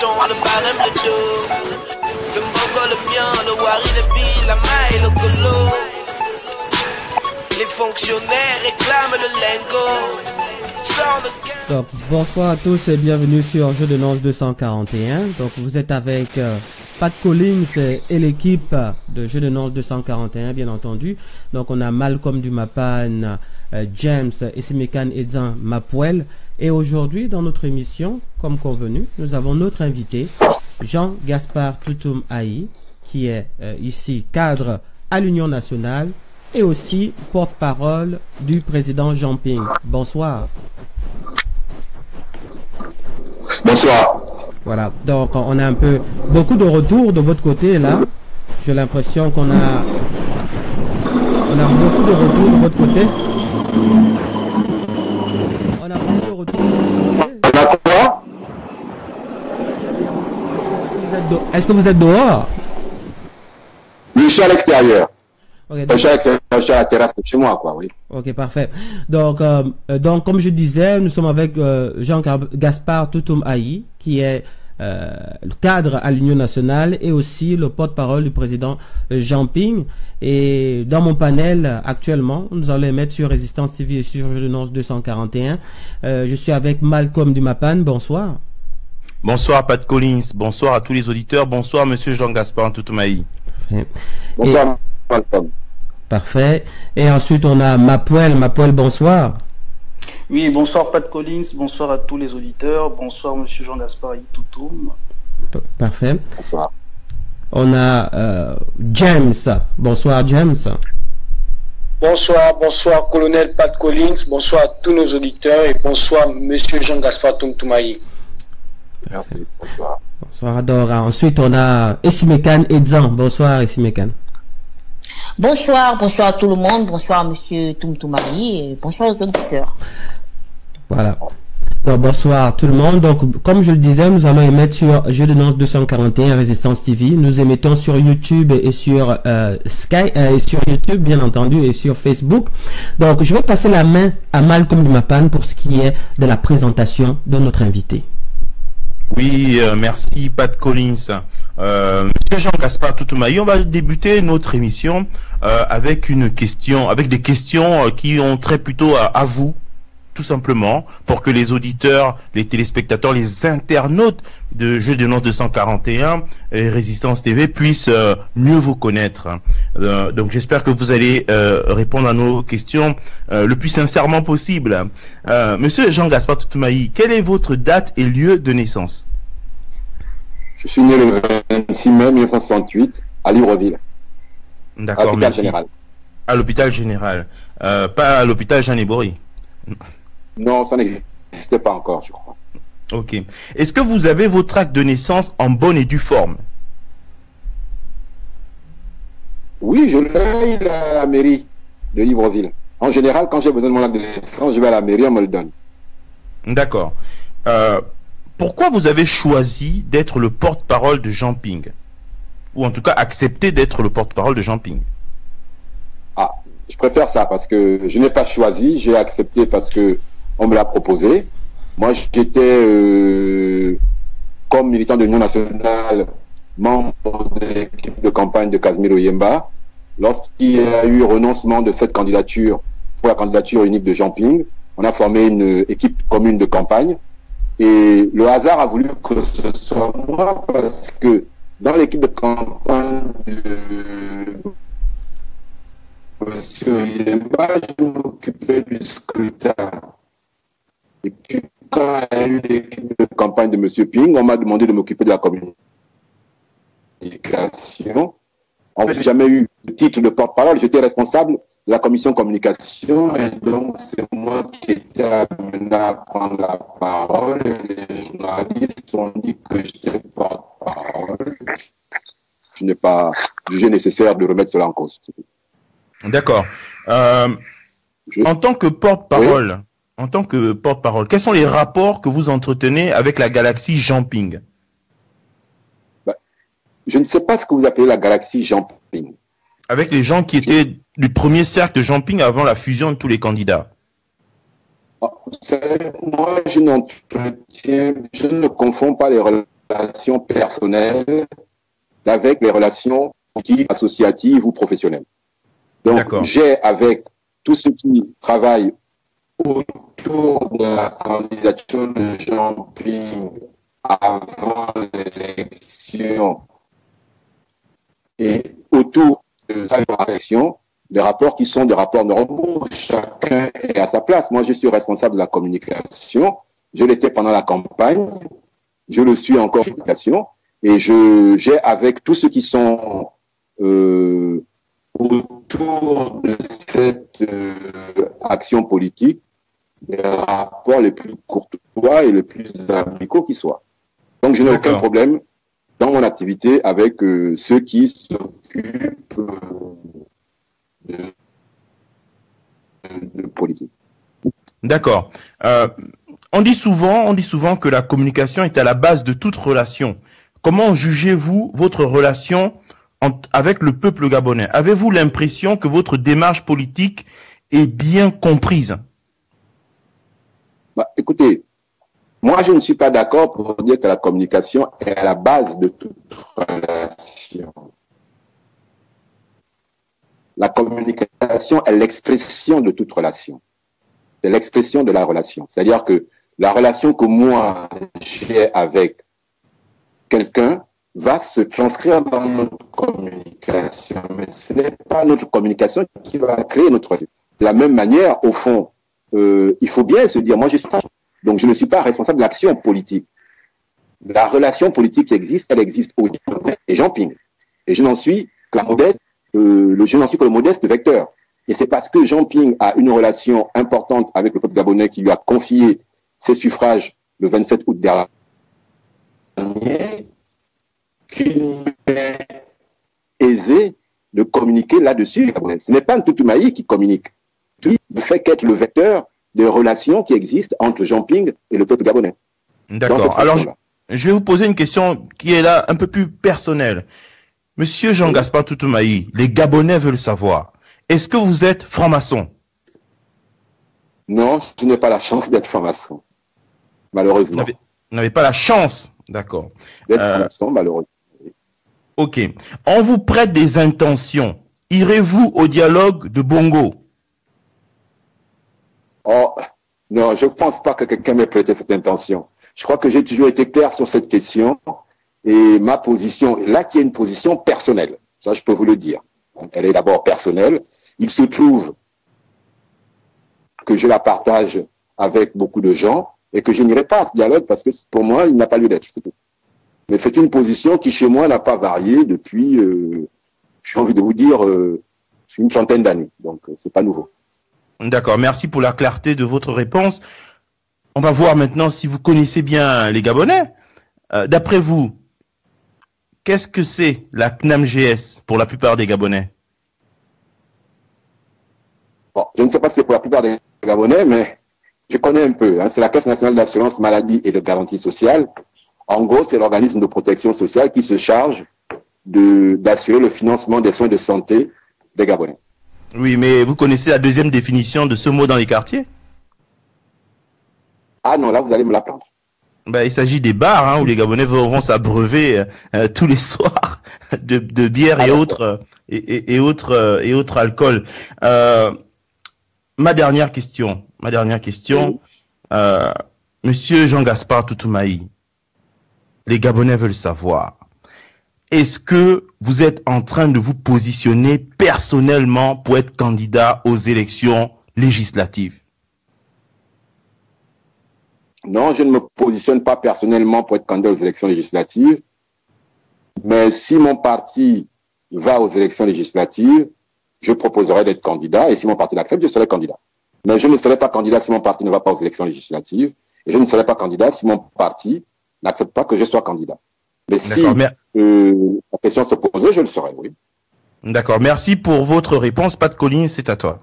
Le barème, le dos, le mongo, le mien, le wari, le bi, la maille, le colo. Les fonctionnaires réclament le lingot. Donc, bonsoir à tous et bienvenue sur Jeu de Nance 241. Donc, vous êtes avec Pat Collins et l'équipe de Jeu de Nance 241, bien entendu. Donc, on a Malcolm du Mapan, James et Simekan Edzan Mapuel. Et aujourd'hui, dans notre émission, comme convenu, nous avons notre invité, Jean-Gaspard Toutoum Ayi, qui est ici cadre à l'Union nationale et aussi porte-parole du président Jean Ping. Bonsoir. Bonsoir. Voilà, donc on a un peu beaucoup de retours de votre côté là. J'ai l'impression qu'on a beaucoup de retours de votre côté. On a beaucoup de retours de votre côté. Est-ce que vous êtes dehors? Oui, je suis à l'extérieur. Okay, je suis à la terrasse de chez moi, quoi, oui. Ok, parfait. Donc, comme je disais, nous sommes avec Jean-Gaspard Toutoum Ayi, qui est le cadre à l'Union nationale et aussi le porte-parole du président Jean Ping. Et dans mon panel, actuellement, nous allons les mettre sur Résistance TV et sur Jeu de Nance 241. Je suis avec Malcolm du Mapan. Bonsoir. Bonsoir, Pat Collins. Bonsoir à tous les auditeurs. Bonsoir, monsieur Jean-Gaspard Toutoum Ayi. Bonsoir, Malcolm. Parfait. Et ensuite, on a Mapuel. Mapuel, bonsoir. Oui, bonsoir Pat Collins, bonsoir à tous les auditeurs, bonsoir monsieur Jean-Gaspard Toutoum. Parfait. Bonsoir. On a James. Bonsoir James. Bonsoir colonel Pat Collins, bonsoir à tous nos auditeurs et bonsoir monsieur Jean-Gaspard Toutoum Ayi. Merci, bonsoir. Bonsoir Adora. Ensuite, on a Simekan Edzan. Bonsoir Simekan. Bonsoir à tout le monde, bonsoir monsieur Toutoum Ayi et bonsoir aux auditeurs. Voilà. Donc, bonsoir tout le monde. Donc, comme je le disais, nous allons émettre sur Jeu de Nance 241 Résistance TV. Nous émettons sur YouTube et sur Skype, et sur YouTube bien entendu et sur Facebook. Donc, je vais passer la main à Malcolm du Mapan pour ce qui est de la présentation de notre invité. Oui, merci Pat Collins. Monsieur Jean-Gaspard Toutoum Ayi, on va débuter notre émission avec des questions qui ont trait plutôt à vous, tout simplement, pour que les auditeurs, les téléspectateurs, les internautes de Jeu de Nance 241 et Résistance TV puissent mieux vous connaître. Donc j'espère que vous allez répondre à nos questions le plus sincèrement possible. Monsieur Jean-Gaspard Toutoum Ayi, quelle est votre date et lieu de naissance? Je suis né le 26 mai 1968 à Libreville. D'accord, merci. À l'hôpital général. Pas à l'hôpital Jean Ebory. Non, ça n'existait pas encore, je crois. Ok. Est-ce que vous avez votre acte de naissance en bonne et due forme? Oui, je l'ai à la mairie de Libreville. En général, quand j'ai besoin de mon acte de naissance, je vais à la mairie, on me le donne. D'accord. Pourquoi vous avez choisi d'être le porte-parole de Jean Ping? Ou en tout cas, accepter d'être le porte-parole de Jean Ping? Ah, je préfère ça parce que je n'ai pas choisi, j'ai accepté parce que on me l'a proposé. Moi, j'étais, comme militant de l'Union nationale, membre de l'équipe de campagne de Casimiro Yemba. Lorsqu'il y a eu renoncement de cette candidature pour la candidature unique de Jean Ping, on a formé une équipe commune de campagne. Et le hasard a voulu que ce soit moi parce que dans l'équipe de campagne de Monsieur Yemba, je m'occupais du scrutin. Et puis, quand il y a eu l'équipe de campagne de Monsieur Ping, on m'a demandé de m'occuper de la communication. En fait, j'ai jamais eu le titre de porte-parole. J'étais responsable de la commission communication et donc c'est moi qui étais amené à prendre la parole. Et les journalistes ont dit que j'étais porte-parole. Je n'ai pas jugé nécessaire de remettre cela en cause. D'accord. En tant que porte-parole, quels sont les rapports que vous entretenez avec la galaxie Jean Ping? Je ne sais pas ce que vous appelez la galaxie Jean Ping. Avec les gens qui étaient du premier cercle de Jean Ping avant la fusion de tous les candidats. Moi, je ne confonds pas les relations relations personnelles avec les relations associatives ou professionnelles. Donc, j'ai avec tous ceux qui travaillent autour de la candidature de Jean Ping avant l'élection et autour de sa élection, des rapports qui sont des rapports normaux, chacun est à sa place. Moi, je suis responsable de la communication, je l'étais pendant la campagne, je le suis encore en communication, et j'ai avec tous ceux qui sont autour de cette action politique, les rapports les plus courtois et les plus amicaux qui soient. Donc, je n'ai aucun problème dans mon activité avec ceux qui s'occupent de politique. D'accord. On dit souvent que la communication est à la base de toute relation. Comment jugez-vous votre relation avec le peuple gabonais? Avez-vous l'impression que votre démarche politique est bien comprise? Écoutez, moi je ne suis pas d'accord pour dire que la communication est à la base de toute relation. La communication est l'expression de toute relation. C'est l'expression de la relation. C'est-à-dire que la relation que moi j'ai avec quelqu'un va se transcrire dans notre communication. Mais ce n'est pas notre communication qui va créer notre relation. De la même manière, au fond, il faut bien se dire, moi je suis donc je ne suis pas responsable de l'action politique. La relation politique qui existe, elle existe au et Jean Ping. Et je n'en suis que le modeste vecteur. Et c'est parce que Jean Ping a une relation importante avec le peuple gabonais qui lui a confié ses suffrages le 27 août dernier qu'il m'est aisé de communiquer là-dessus. Ce n'est pas un Toutumaï qui communique. Il ne fait qu'être le vecteur des relations qui existent entre Jean Ping et le peuple gabonais. D'accord. Alors, je vais vous poser une question qui est là un peu plus personnelle. Monsieur Jean-Gaspard Toutumaï, les Gabonais veulent savoir, est-ce que vous êtes franc-maçon? Non, je n'ai pas la chance d'être franc-maçon, malheureusement. Vous n'avez pas la chance, d'accord. D'être franc-maçon, malheureusement. Ok. On vous prête des intentions. Irez-vous au dialogue de Bongo? Oh, non, je ne pense pas que quelqu'un m'ait prêté cette intention. Je crois que j'ai toujours été clair sur cette question et ma position, là qui est une position personnelle, ça je peux vous le dire. Elle est d'abord personnelle. Il se trouve que je la partage avec beaucoup de gens et que je n'irai pas à ce dialogue parce que pour moi, il n'a pas lieu d'être. Mais c'est une position qui chez moi n'a pas varié depuis, j'ai envie de vous dire, une trentaine d'années. Donc, c'est pas nouveau. D'accord, merci pour la clarté de votre réponse. On va voir maintenant si vous connaissez bien les Gabonais. D'après vous, qu'est-ce que c'est la CNAMGS pour la plupart des Gabonais? Bon, je ne sais pas si c'est pour la plupart des Gabonais, mais je connais un peu. Hein. C'est la Caisse nationale d'assurance maladie et de garantie sociale. En gros, c'est l'organisme de protection sociale qui se charge d'assurer le financement des soins de santé des Gabonais. Oui, mais vous connaissez la deuxième définition de ce mot dans les quartiers? Ah non, là, vous allez me l'apprendre. Ben, il s'agit des bars hein, où les Gabonais vont s'abreuver tous les soirs de bière et autres alcools. Ma dernière question, Monsieur Jean-Gaspard Toutumaï, les Gabonais veulent savoir, est-ce que vous êtes en train de vous positionner personnellement pour être candidat aux élections législatives? Non, je ne me positionne pas personnellement pour être candidat aux élections législatives. Mais si mon parti va aux élections législatives, je proposerai d'être candidat. Et si mon parti l'accepte, je serai candidat. Mais je ne serai pas candidat si mon parti ne va pas aux élections législatives. Et je ne serai pas candidat si mon parti n'accepte pas que je sois candidat. Mais si la question se posait, je le serai, oui. D'accord. Merci pour votre réponse. Pat Collins, c'est à toi.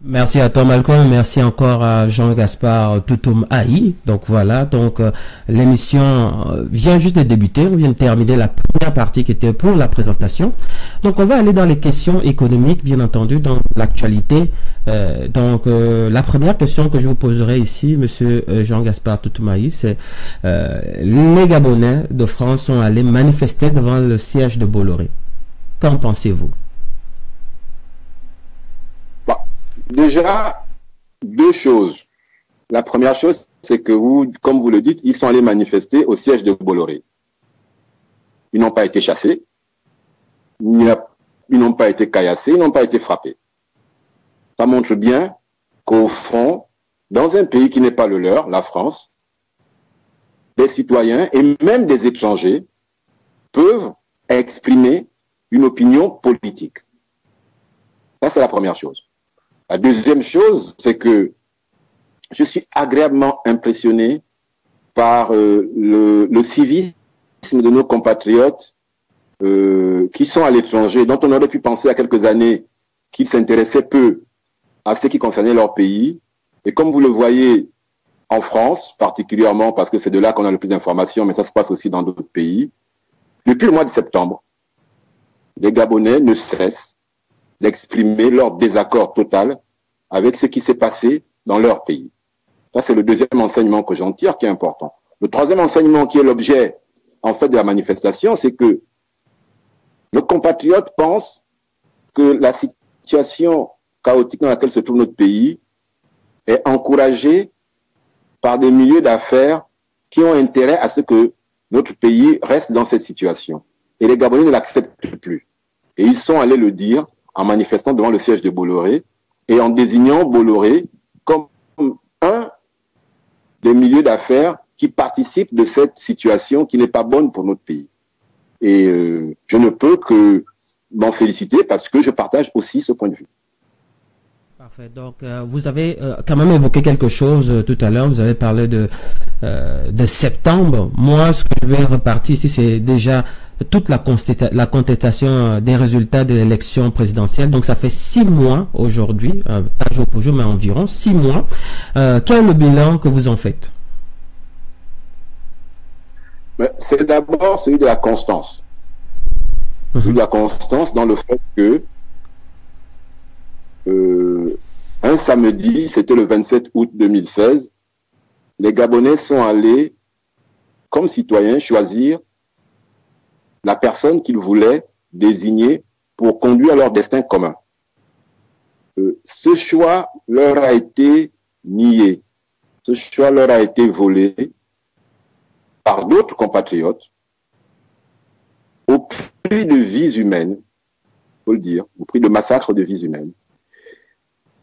Merci à toi Malcolm, merci encore à Jean-Gaspard Toutoum Aïe. Donc voilà, donc l'émission vient juste de débuter, on vient de terminer la première partie qui était pour la présentation. Donc on va aller dans les questions économiques, bien entendu, dans l'actualité. La première question que je vous poserai ici, monsieur Jean-Gaspard Toutoum Aïe, c'est les Gabonais de France sont allés manifester devant le siège de Bolloré. Qu'en pensez-vous? Déjà, deux choses. La première chose, c'est que vous, comme vous le dites, ils sont allés manifester au siège de Bolloré. Ils n'ont pas été chassés, ils n'ont pas été caillassés, ils n'ont pas été frappés. Ça montre bien qu'au fond, dans un pays qui n'est pas le leur, la France, des citoyens et même des étrangers peuvent exprimer une opinion politique. Ça, c'est la première chose. La deuxième chose, c'est que je suis agréablement impressionné par le civisme de nos compatriotes qui sont à l'étranger, dont on aurait pu penser à quelques années qu'ils s'intéressaient peu à ce qui concernait leur pays. Et comme vous le voyez en France, particulièrement parce que c'est de là qu'on a le plus d'informations, mais ça se passe aussi dans d'autres pays, depuis le mois de septembre, les Gabonais ne cessent d'exprimer leur désaccord total avec ce qui s'est passé dans leur pays. Ça, c'est le deuxième enseignement que j'en tire qui est important. Le troisième enseignement qui est l'objet, en fait, de la manifestation, c'est que nos compatriotes pensent que la situation chaotique dans laquelle se trouve notre pays est encouragée par des milieux d'affaires qui ont intérêt à ce que notre pays reste dans cette situation. Et les Gabonais ne l'acceptent plus. Et ils sont allés le dire en manifestant devant le siège de Bolloré et en désignant Bolloré comme un des milieux d'affaires qui participent de cette situation qui n'est pas bonne pour notre pays. Et je ne peux que m'en féliciter parce que je partage aussi ce point de vue. Parfait. Donc, vous avez quand même évoqué quelque chose tout à l'heure. Vous avez parlé de septembre. Moi, ce que je vais repartir ici, c'est déjà toute la contestation des résultats de l'élection présidentielle. Donc, ça fait 6 mois aujourd'hui, pas jour pour jour, mais environ 6 mois. Quel est le bilan que vous en faites? C'est d'abord celui de la constance. Celui de la constance dans le fait que un samedi, c'était le 27 août 2016, les Gabonais sont allés, comme citoyens, choisir la personne qu'ils voulaient désigner pour conduire leur destin commun. Ce choix leur a été nié, ce choix leur a été volé par d'autres compatriotes au prix de vies humaines, il faut le dire, au prix de massacres de vies humaines,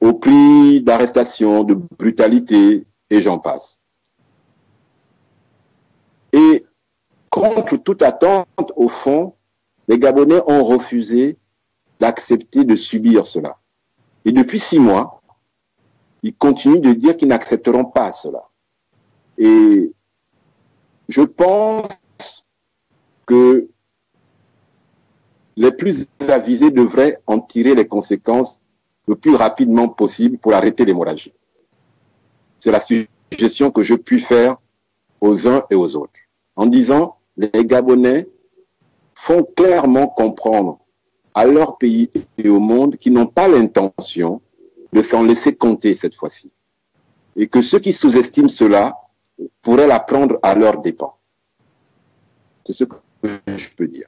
au prix d'arrestations, de brutalité, et j'en passe. Et contre toute attente, au fond, les Gabonais ont refusé d'accepter de subir cela. Et depuis 6 mois, ils continuent de dire qu'ils n'accepteront pas cela. Et je pense que les plus avisés devraient en tirer les conséquences le plus rapidement possible pour arrêter l'hémorragie. C'est la suggestion que je puis faire aux uns et aux autres. En disant, les Gabonais font clairement comprendre à leur pays et au monde qu'ils n'ont pas l'intention de s'en laisser compter cette fois-ci. Et que ceux qui sous-estiment cela pourraient la prendre à leurs dépens. C'est ce que je peux dire.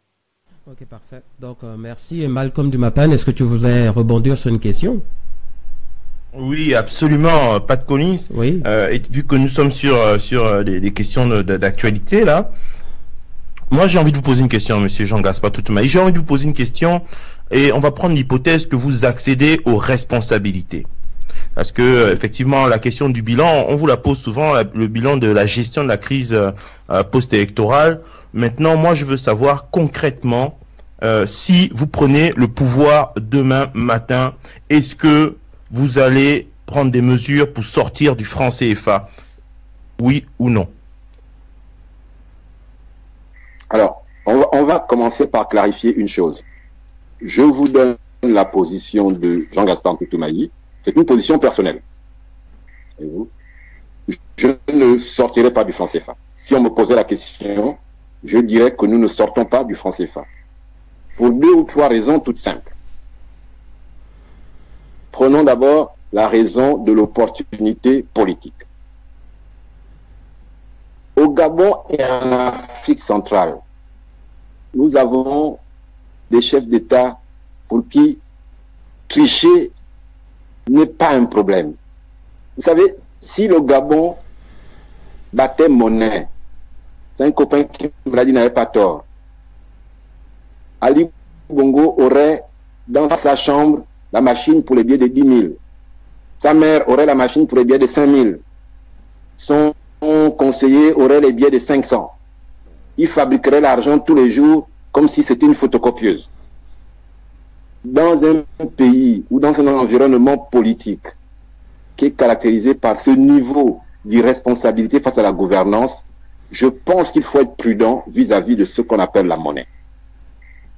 Ok, parfait. Donc, merci. Et Malcolm Dumapan, est-ce que tu voulais rebondir sur une question? Oui, absolument, Pat Collins. Oui. Et vu que nous sommes sur des questions d'actualité, là, moi, j'ai envie de vous poser une question, monsieur Jean-Gaspard Toutoum Aïe. J'ai envie de vous poser une question et on va prendre l'hypothèse que vous accédez aux responsabilités. Parce que, effectivement, la question du bilan, on vous la pose souvent, le bilan de la gestion de la crise post-électorale. Maintenant, moi, je veux savoir concrètement, si vous prenez le pouvoir demain matin, est-ce que vous allez prendre des mesures pour sortir du franc CFA? Oui ou non? Alors, on va commencer par clarifier une chose. Je vous donne la position de Jean-Gaspard Toutoum Aïe C'est une position personnelle. Voyez-vous? Je ne sortirai pas du franc CFA. Si on me posait la question, je dirais que nous ne sortons pas du franc CFA. Pour 2 ou 3 raisons toutes simples. Prenons d'abord la raison de l'opportunité politique. Au Gabon et en Afrique centrale, nous avons des chefs d'État pour qui tricher n'est pas un problème. Vous savez, si le Gabon battait monnaie, c'est un copain qui me l'a dit, n'avait pas tort. Ali Bongo aurait dans sa chambre la machine pour les billets de 10 000. Sa mère aurait la machine pour les billets de 5 000. Son conseiller aurait les billets de 500. Il fabriquerait l'argent tous les jours comme si c'était une photocopieuse. Dans un pays ou dans un environnement politique qui est caractérisé par ce niveau d'irresponsabilité face à la gouvernance, je pense qu'il faut être prudent vis-à-vis de ce qu'on appelle la monnaie.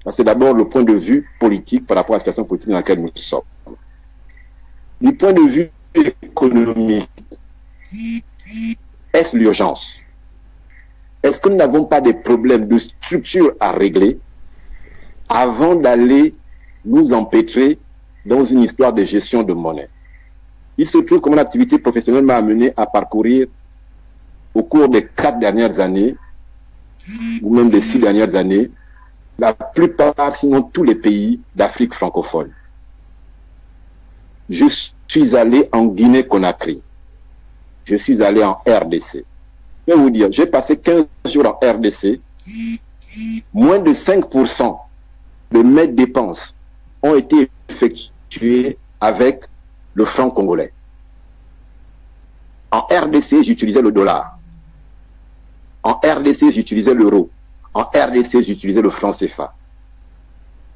C'est d'abord le point de vue politique par rapport à la situation politique dans laquelle nous sommes. Du point de vue économique, est-ce l'urgence? Est-ce que nous n'avons pas des problèmes de structure à régler avant d'aller nous empêtrer dans une histoire de gestion de monnaie? Il se trouve que mon activité professionnelle m'a amené à parcourir au cours des 4 dernières années, ou même des 6 dernières années, la plupart, sinon tous les pays d'Afrique francophone. Je suis allé en Guinée-Conakry. Je suis allé en RDC. Je vais vous dire, j'ai passé 15 jours en RDC. Moins de 5% de mes dépenses ont été effectuées avec le franc congolais. En RDC, j'utilisais le dollar. En RDC, j'utilisais l'euro. En RDC, j'utilisais le franc CFA.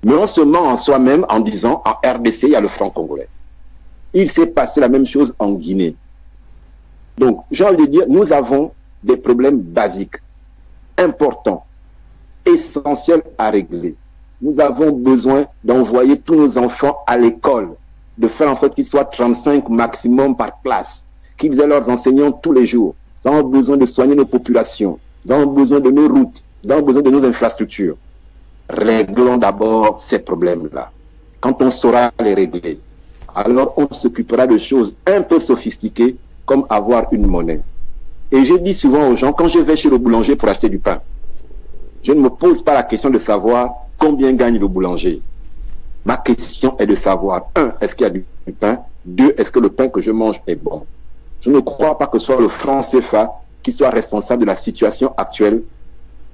Mais on se ment en soi-même en disant, en RDC, il y a le franc congolais. Il s'est passé la même chose en Guinée. Donc, j'ai envie de dire, nous avons des problèmes basiques, importants, essentiels à régler. Nous avons besoin d'envoyer tous nos enfants à l'école, de faire en sorte qu'ils soient 35 maximum par classe, qu'ils aient leurs enseignants tous les jours. Nous avons besoin de soigner nos populations. Nous avons besoin de nos routes. Nous avons besoin de nos infrastructures. Réglons d'abord ces problèmes-là. Quand on saura les régler, alors on s'occupera de choses un peu sophistiquées comme avoir une monnaie. Et je dis souvent aux gens, quand je vais chez le boulanger pour acheter du pain, je ne me pose pas la question de savoir combien gagne le boulanger. Ma question est de savoir, 1, est-ce qu'il y a du pain? 2, est-ce que le pain que je mange est bon? Je ne crois pas que ce soit le franc CFA qui soit responsable de la situation actuelle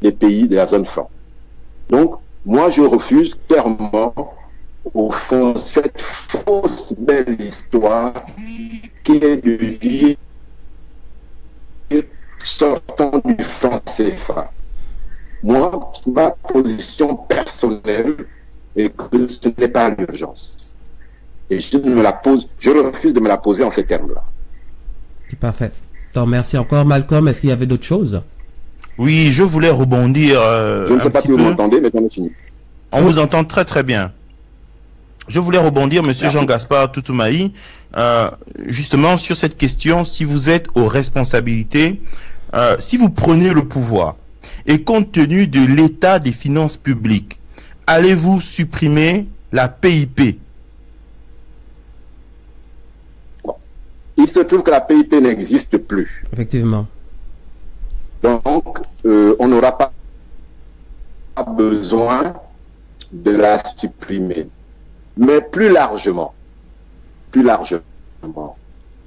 des pays de la zone franc. Donc, moi, je refuse clairement, au fond, cette fausse belle histoire qui est de dire sortons du franc CFA. Moi, ma position personnelle est que ce n'est pas l'urgence. Et je refuse de me la poser en ces termes-là. C'est parfait. Donc, merci encore, Malcolm. Est-ce qu'il y avait d'autres choses? Oui, je voulais rebondir. Je ne sais pas si vous m'entendez, mais j'en ai fini. On vous entend très très bien. Je voulais rebondir, Monsieur Jean-Gaspard Toutoumai, justement sur cette question, si vous êtes aux responsabilités, si vous prenez le pouvoir, et compte tenu de l'état des finances publiques, allez-vous supprimer la PIP? Il se trouve que la PIP n'existe plus. Effectivement. Donc, on n'aura pas besoin de la supprimer. Mais plus largement,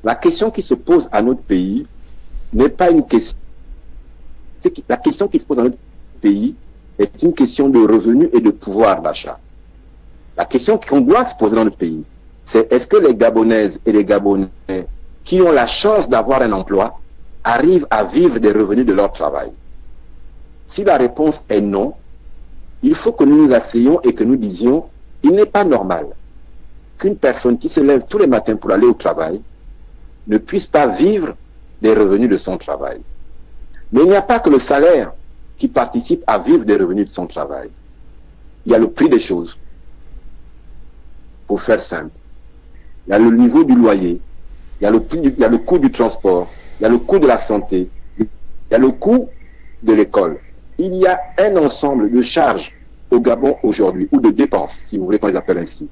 la question qui se pose à notre pays n'est pas une question. La question qui se pose à notre pays est une question de revenus et de pouvoir d'achat. La question qu'on doit se poser dans notre pays, c'est est-ce que les Gabonaises et les Gabonais qui ont la chance d'avoir un emploi arrivent à vivre des revenus de leur travail? Si la réponse est non, il faut que nous nous asseyions et que nous disions, il n'est pas normal qu'une personne qui se lève tous les matins pour aller au travail ne puisse pas vivre des revenus de son travail. Mais il n'y a pas que le salaire qui participe à vivre des revenus de son travail. Il y a le prix des choses. Pour faire simple, il y a le niveau du loyer, il y a il y a le coût du transport, il y a le coût de la santé, il y a le coût de l'école. Il y a un ensemble de charges au Gabon aujourd'hui, ou de dépenses, si vous voulez qu'on les appelle ainsi,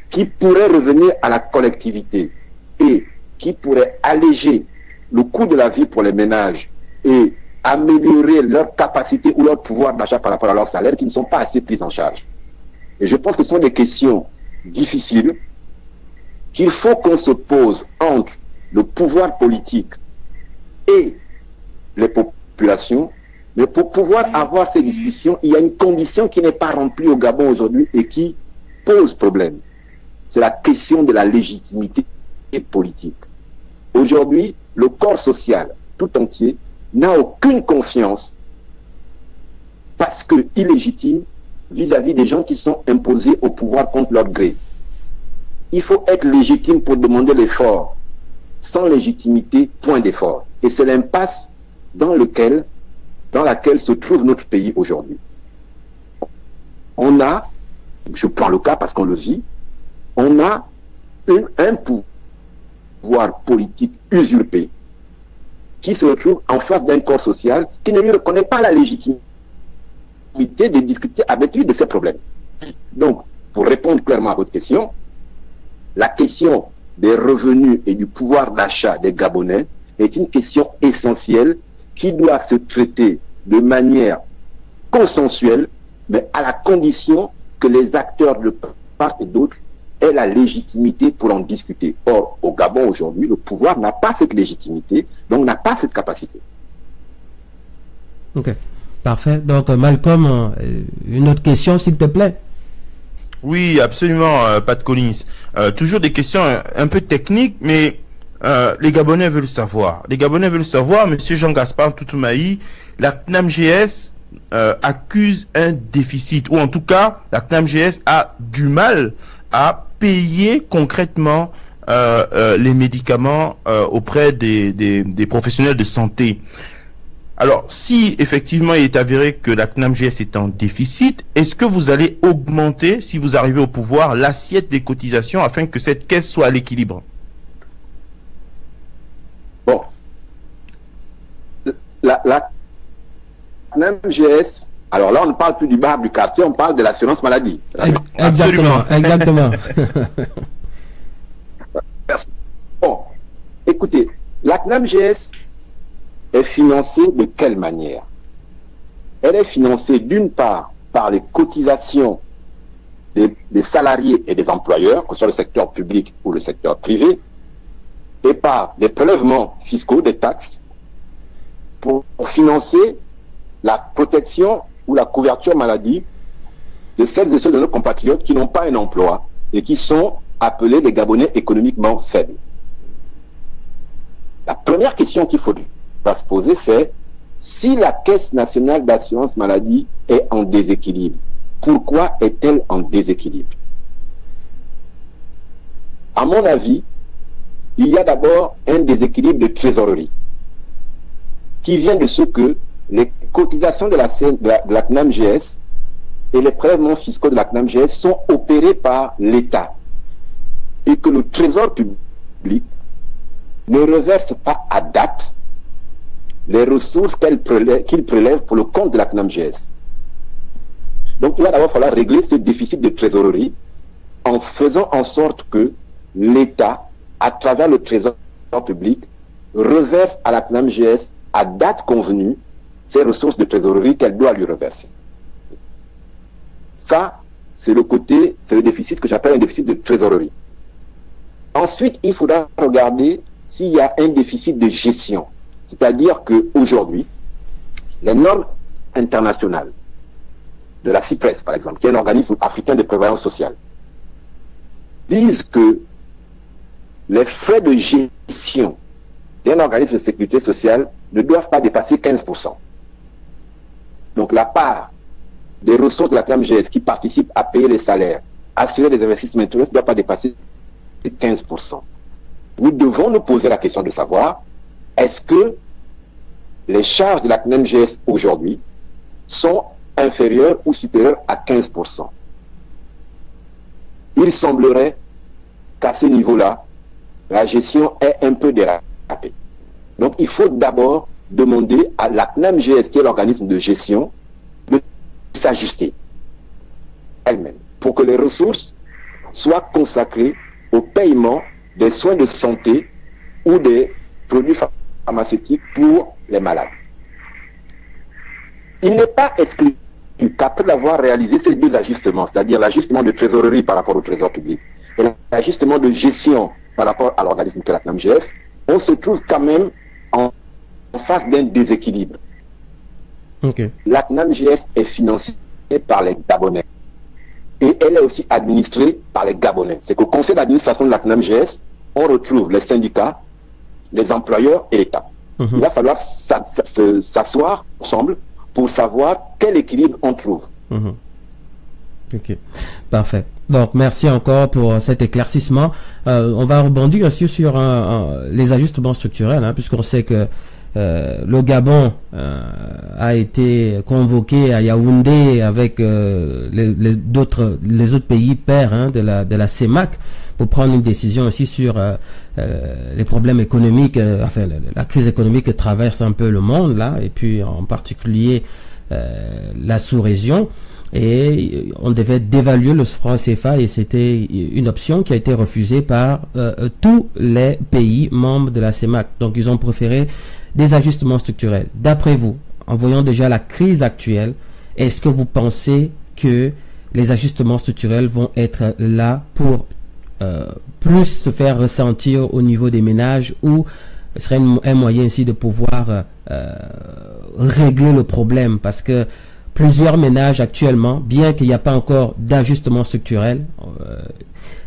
qui pourraient revenir à la collectivité et qui pourraient alléger le coût de la vie pour les ménages et améliorer leur capacité ou leur pouvoir d'achat par rapport à leur salaire, qui ne sont pas assez pris en charge. Et je pense que ce sont des questions difficiles qu'il faut qu'on se pose entre le pouvoir politique et les populations. Mais pour pouvoir avoir ces discussions, il y a une condition qui n'est pas remplie au Gabon aujourd'hui et qui pose problème. C'est la question de la légitimité politique. Aujourd'hui, le corps social tout entier n'a aucune confiance parce qu'il est illégitime vis-à-vis des gens qui sont imposés au pouvoir contre leur gré. Il faut être légitime pour demander l'effort. Sans légitimité, point d'effort. Et c'est l'impasse dans laquelle se trouve notre pays aujourd'hui. On a, je prends le cas parce qu'on le vit, on a un pouvoir politique usurpé qui se retrouve en face d'un corps social qui ne lui reconnaît pas la légitimité de discuter avec lui de ces problèmes. Donc, pour répondre clairement à votre question, la question des revenus et du pouvoir d'achat des Gabonais est une question essentielle qui doit se traiter de manière consensuelle, mais à la condition que les acteurs de part et d'autre aient la légitimité pour en discuter. Or, au Gabon aujourd'hui, le pouvoir n'a pas cette légitimité, donc n'a pas cette capacité. Ok, parfait. Donc, Malcolm, une autre question, s'il te plaît. Oui, absolument, Pat Collins. Toujours des questions un peu techniques, mais les Gabonais veulent savoir. Les Gabonais veulent savoir, Monsieur Jean-Gaspard Toutoumaï, la CNAMGS accuse un déficit, ou en tout cas, la CNAMGS a du mal à payer concrètement les médicaments auprès des professionnels de santé. Alors, si effectivement il est avéré que la CNAMGS est en déficit, est-ce que vous allez augmenter, si vous arrivez au pouvoir, l'assiette des cotisations afin que cette caisse soit à l'équilibre? Bon, la CNAMGS, alors là on ne parle plus du bar du quartier, on parle de l'assurance maladie. Exactement, exactement. Bon, écoutez, la CNAMGS est financée de quelle manière? Elle est financée d'une part par les cotisations des salariés et des employeurs, que ce soit le secteur public ou le secteur privé, et par des prélèvements fiscaux, des taxes, pour financer la protection ou la couverture maladie de celles et ceux de nos compatriotes qui n'ont pas un emploi et qui sont appelés les Gabonais économiquement faibles. La première question qu'il faut se poser, c'est si la Caisse nationale d'assurance maladie est en déséquilibre, pourquoi est-elle en déséquilibre? À mon avis, il y a d'abord un déséquilibre de trésorerie qui vient de ce que les cotisations de la CNAMGS et les prélèvements fiscaux de la CNAMGS sont opérés par l'État et que le trésor public ne reverse pas à date les ressources qu'il prélève pour le compte de la CNAMGS. Donc il va d'abord falloir régler ce déficit de trésorerie en faisant en sorte que l'État, à travers le trésor public, reverse à la CNAMGS à date convenue ces ressources de trésorerie qu'elle doit lui reverser. Ça, c'est le déficit que j'appelle un déficit de trésorerie. Ensuite, il faudra regarder s'il y a un déficit de gestion. C'est-à-dire qu'aujourd'hui, les normes internationales de la CIPRES, par exemple, qui est un organisme africain de prévoyance sociale, disent que les frais de gestion d'un organisme de sécurité sociale ne doivent pas dépasser 15%. Donc la part des ressources de la CNAMGS qui participent à payer les salaires, assurer les investissements ne doit pas dépasser 15%. Nous devons nous poser la question de savoir, est-ce que les charges de la CNAMGS aujourd'hui sont inférieures ou supérieures à 15%? Il semblerait qu'à ce niveau-là, la gestion est un peu dérapée. Donc il faut d'abord demander à la CNAMGS, qui est l'organisme de gestion, de s'ajuster elle-même pour que les ressources soient consacrées au paiement des soins de santé ou des produits pharmaceutiques pour les malades. Il n'est pas exclu qu'après avoir réalisé ces deux ajustements, c'est-à-dire l'ajustement de trésorerie par rapport au trésor public et l'ajustement de gestion par rapport à l'organisme de la CNAMGS, on se trouve quand même en face d'un déséquilibre. Okay. La CNAMGS est financée par les Gabonais et elle est aussi administrée par les Gabonais. C'est qu'au conseil d'administration de la CNAMGS, on retrouve les syndicats, les employeurs et l'État. Il va falloir s'asseoir ensemble pour savoir quel équilibre on trouve. Ok, parfait. Donc, merci encore pour cet éclaircissement. On va rebondir aussi sur les ajustements structurels, hein, puisqu'on sait que le Gabon a été convoqué à Yaoundé avec les autres pays pairs, hein, de la CEMAC pour prendre une décision aussi sur les problèmes économiques, enfin la crise économique que traverse un peu le monde là, et puis en particulier la sous-région. Et on devait dévaluer le franc CFA et c'était une option qui a été refusée par tous les pays membres de la CEMAC. Donc ils ont préféré des ajustements structurels. D'après vous, en voyant déjà la crise actuelle, est-ce que vous pensez que les ajustements structurels vont être là pour plus se faire ressentir au niveau des ménages, ou ce serait un moyen ici de pouvoir régler le problème? Parce que plusieurs ménages actuellement, bien qu'il n'y a pas encore d'ajustement structurel,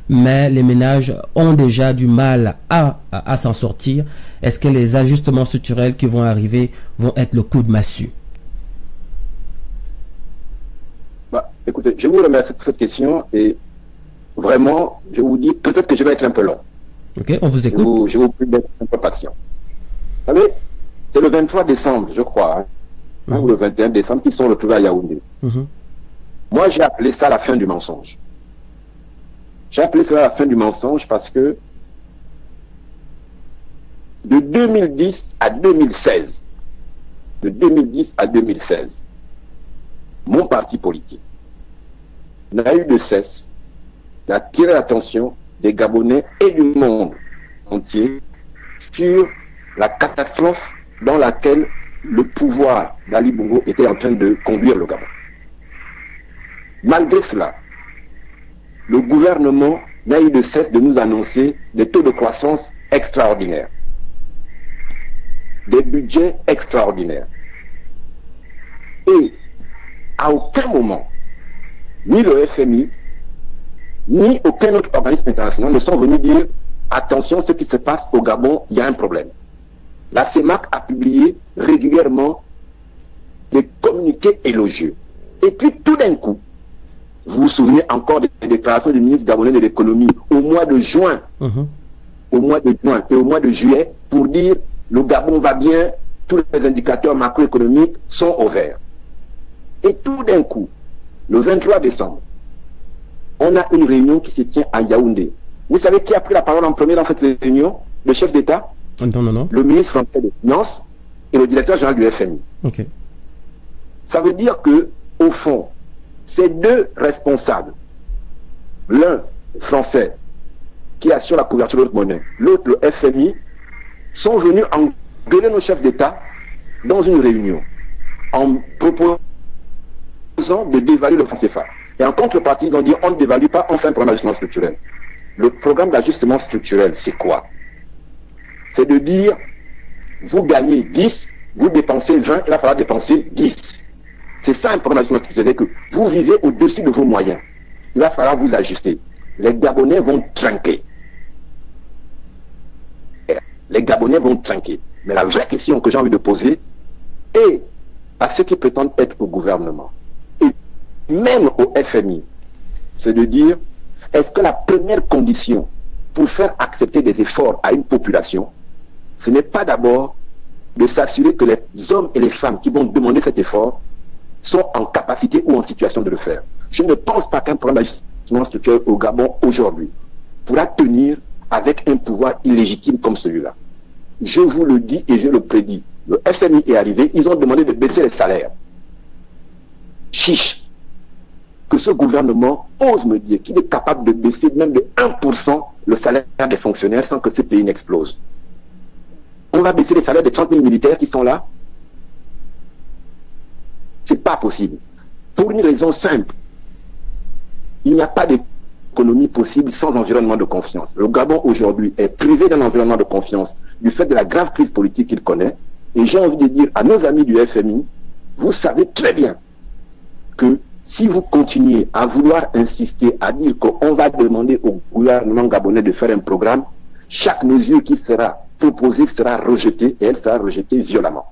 mais les ménages ont déjà du mal à s'en sortir. Est-ce que les ajustements structurels qui vont arriver vont être le coup de massue? Écoutez, je vous remercie pour cette question et vraiment, je vous dis, peut-être que je vais être un peu long. Ok, on vous écoute. Je vous prie d'être un peu patient. Vous savez, c'est le 23 décembre, je crois, ou le 21 décembre, qu'ils sont retrouvés à Yaoundé. Moi, j'ai appelé ça la fin du mensonge. J'ai appelé ça la fin du mensonge parce que de 2010 à 2016, mon parti politique n'a eu de cesse d'attirer l'attention des Gabonais et du monde entier sur la catastrophe dans laquelle le pouvoir d'Ali Bongo était en train de conduire le Gabon. Malgré cela, le gouvernement n'a eu de cesse de nous annoncer des taux de croissance extraordinaires, des budgets extraordinaires. Et à aucun moment, ni le FMI, ni aucun autre organisme international ne sont venus dire « Attention, ce qui se passe au Gabon, il y a un problème ». La CEMAC a publié régulièrement des communiqués élogieux. Et puis tout d'un coup, vous vous souvenez encore des déclarations du ministre gabonais de l'économie au mois de juin, au mois de juin et au mois de juillet, pour dire le Gabon va bien, tous les indicateurs macroéconomiques sont au vert. Et tout d'un coup, le 23 décembre, on a une réunion qui se tient à Yaoundé. Vous savez qui a pris la parole en premier dans cette réunion? Le chef d'État, le ministre français des Finances et le directeur général du FMI. Okay. Ça veut dire que, au fond, ces deux responsables, l'un français qui assure la couverture de notre monnaie, l'autre le FMI, sont venus engueuler nos chefs d'État dans une réunion en proposant de dévaluer le franc CFA. Et en contrepartie, ils ont dit on ne dévalue pas, on fait un programme d'ajustement structurel. Le programme d'ajustement structurel, c'est quoi? C'est de dire, vous gagnez 10, vous dépensez 20, il va falloir dépenser 10. C'est ça un programme d'ajustement structurel, c'est que vous vivez au-dessus de vos moyens. Il va falloir vous ajuster. Les Gabonais vont trinquer. Les Gabonais vont trinquer. Mais la vraie question que j'ai envie de poser est à ceux qui prétendent être au gouvernement, et même au FMI, c'est de dire, est-ce que la première condition pour faire accepter des efforts à une population, ce n'est pas d'abord de s'assurer que les hommes et les femmes qui vont demander cet effort sont en capacité ou en situation de le faire? Je ne pense pas qu'un programme d'ajustement structurel au Gabon aujourd'hui pourra tenir avec un pouvoir illégitime comme celui-là. Je vous le dis et je le prédis. Le FMI est arrivé, ils ont demandé de baisser les salaires. Chiche. Que ce gouvernement ose me dire qu'il est capable de baisser même de 1% le salaire des fonctionnaires sans que ce pays n'explose. On va baisser les salaires des 30 000 militaires qui sont là. C'est pas possible. Pour une raison simple. Il n'y a pas d'économie possible sans environnement de confiance. Le Gabon aujourd'hui est privé d'un environnement de confiance du fait de la grave crise politique qu'il connaît. Et j'ai envie de dire à nos amis du FMI, vous savez très bien que si vous continuez à vouloir insister à dire qu'on va demander au gouvernement gabonais de faire un programme, chaque mesure qui sera proposée sera rejetée et elle sera rejetée violemment.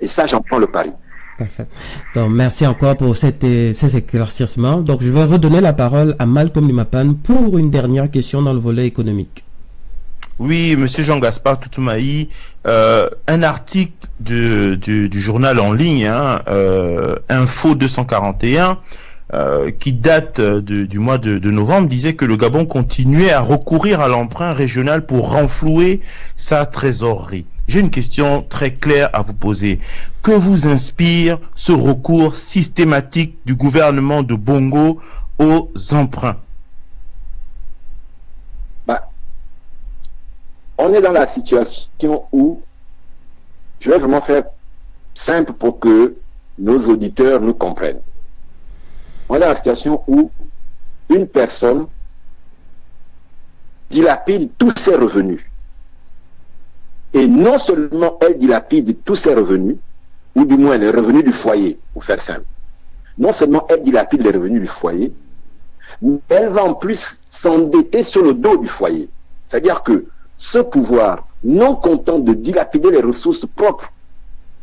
Et ça, j'en prends le pari. Parfait. Donc, merci encore pour ces éclaircissements. Donc, je vais redonner la parole à Malcolm Limapan pour une dernière question dans le volet économique. Oui, Monsieur Jean-Gaspard Toutoumai, un article du journal en ligne, Info 241, qui date du mois de novembre, disait que le Gabon continuait à recourir à l'emprunt régional pour renflouer sa trésorerie. J'ai une question très claire à vous poser. Que vous inspire ce recours systématique du gouvernement de Bongo aux emprunts? On est dans la situation où, je vais vraiment faire simple pour que nos auditeurs nous comprennent. On est dans la situation où une personne dilapide tous ses revenus. Et non seulement elle dilapide tous ses revenus, ou du moins les revenus du foyer, pour faire simple. Non seulement elle dilapide les revenus du foyer, mais elle va en plus s'endetter sur le dos du foyer. C'est-à-dire que ce pouvoir, non content de dilapider les ressources propres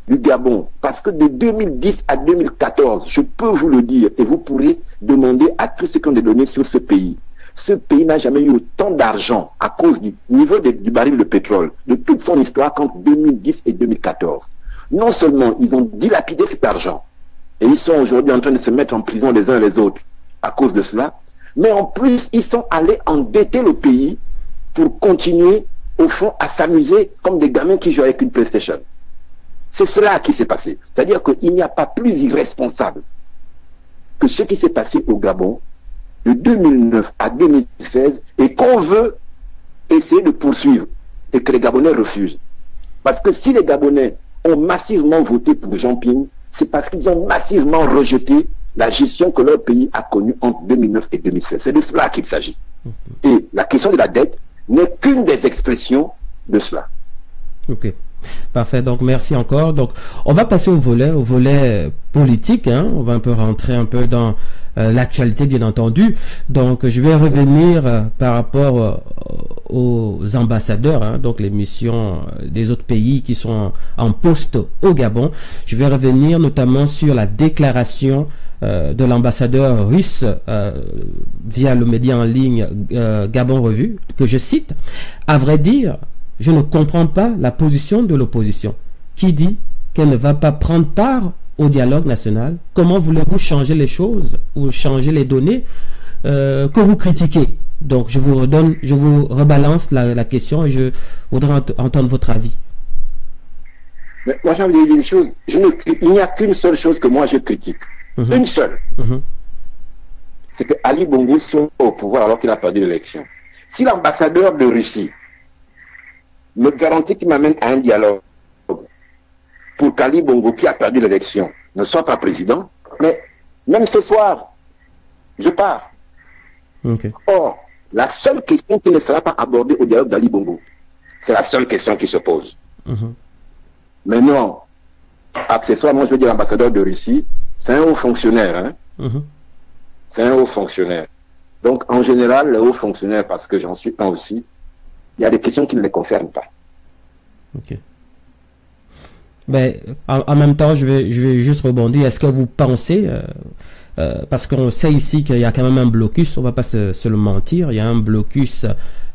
du Gabon, parce que de 2010 à 2014, je peux vous le dire, et vous pourrez demander à tous ceux qui ont des données sur ce pays. Ce pays n'a jamais eu autant d'argent à cause du niveau du baril de pétrole, de toute son histoire qu'entre 2010 et 2014. Non seulement ils ont dilapidé cet argent, et ils sont aujourd'hui en train de se mettre en prison les uns les autres à cause de cela, mais en plus ils sont allés endetter le pays pour continuer, au fond, à s'amuser comme des gamins qui jouent avec une PlayStation. C'est cela qui s'est passé. C'est-à-dire qu'il n'y a pas plus irresponsable que ce qui s'est passé au Gabon de 2009 à 2016 et qu'on veut essayer de poursuivre et que les Gabonais refusent. Parce que si les Gabonais ont massivement voté pour Jean Ping, c'est parce qu'ils ont massivement rejeté la gestion que leur pays a connue entre 2009 et 2016. C'est de cela qu'il s'agit. Et la question de la dette n'est qu'une des expressions de cela. Ok, parfait. Donc merci encore. Donc on va passer au volet politique. On va un peu rentrer un peu dans l'actualité, bien entendu. Donc je vais revenir par rapport aux ambassadeurs, donc les missions des autres pays qui sont en poste au Gabon. Je vais revenir notamment sur la déclaration de l'ambassadeur russe via le média en ligne Gabon Revue, que je cite: à vrai dire, je ne comprends pas la position de l'opposition qui dit qu'elle ne va pas prendre part au dialogue national. Comment voulez-vous changer les choses ou changer les données que vous critiquez? Donc je vous rebalance la question et je voudrais entendre votre avis. Mais moi j'ai envie de dire une chose, il n'y a qu'une seule chose que moi je critique. Une seule. C'est que Ali Bongo soit au pouvoir alors qu'il a perdu l'élection. Si l'ambassadeur de Russie me garantit qu'il m'amène à un dialogue pour qu'Ali Bongo, qui a perdu l'élection, ne soit pas président, mais même ce soir, je pars. Or, la seule question qui ne sera pas abordée au dialogue d'Ali Bongo, c'est la seule question qui se pose. Mais non, accessoirement, je veux dire l'ambassadeur de Russie, c'est un haut fonctionnaire. C'est un haut fonctionnaire. Donc, en général, les hauts fonctionnaires, parce que j'en suis un aussi, il y a des questions qui ne les concernent pas. Ok. Mais en même temps, je vais juste rebondir. Est-ce que vous pensez, parce qu'on sait ici qu'il y a quand même un blocus, on va pas se le mentir, il y a un blocus